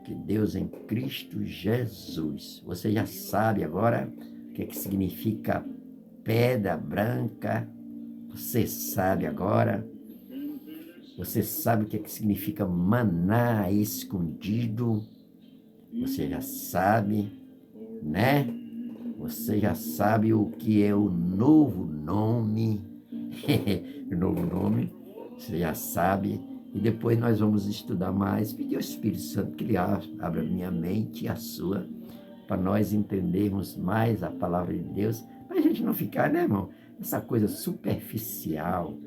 Que Deus em Cristo Jesus. Você já sabe agora o que significa pedra branca. Você sabe agora. Você sabe o que significa maná escondido. Você já sabe, né? Você já sabe o que é o novo nome. O novo nome, você já sabe. E depois nós vamos estudar mais, pedir ao Espírito Santo que ele abra a minha mente e a sua, para nós entendermos mais a palavra de Deus, para a gente não ficar, né, irmão, essa coisa superficial.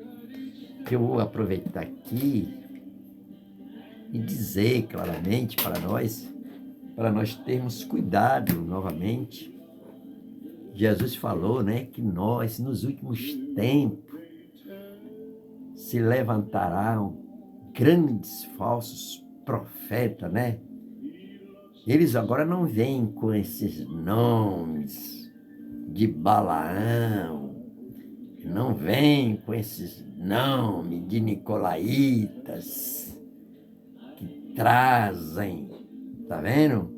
Que eu vou aproveitar aqui e dizer claramente para nós termos cuidado novamente. Jesus falou, né, que nós, nos últimos tempos, se levantarão grandes falsos profetas, né? Eles agora não vêm com esses nomes de Balaão, não vêm com esses nomes de nicolaítas, que trazem, tá vendo?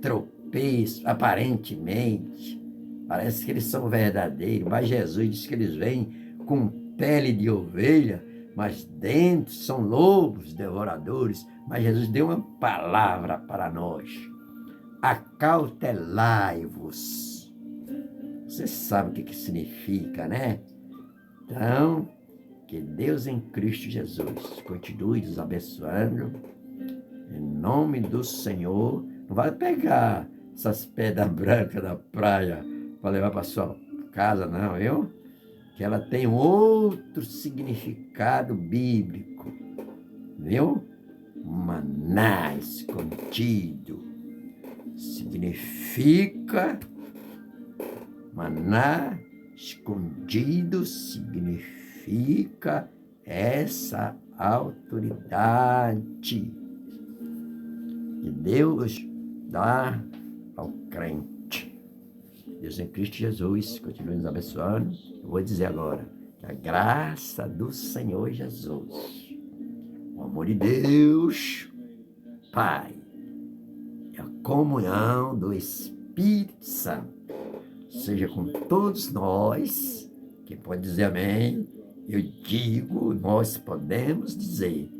Tropeço, aparentemente, parece que eles são verdadeiros, mas Jesus diz que eles vêm com pele de ovelha, mas dentro são lobos devoradores. Mas Jesus deu uma palavra para nós: acautelai-vos. Você sabe o que significa, né? Então, que Deus em Cristo Jesus continue nos abençoando, em nome do Senhor. Não vai pegar essas pedras brancas da praia para levar para sua casa, não, viu? Que ela tem outro significado bíblico, viu? Maná escondido significa, maná escondido significa essa autoridade que Deus dá ao crente. Deus em Cristo Jesus continue nos abençoando. Eu vou dizer agora que a graça do Senhor Jesus, o amor de Deus, Pai, e a comunhão do Espírito Santo seja com todos nós. Quem pode dizer amém? Eu digo, nós podemos dizer: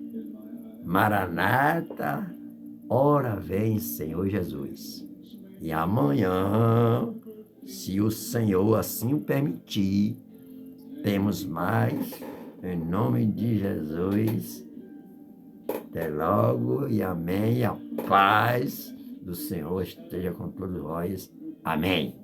Maranata, ora vem, Senhor Jesus. E amanhã, se o Senhor assim o permitir, temos mais, em nome de Jesus. Até logo e amém. A paz do Senhor esteja com todos nós. Amém.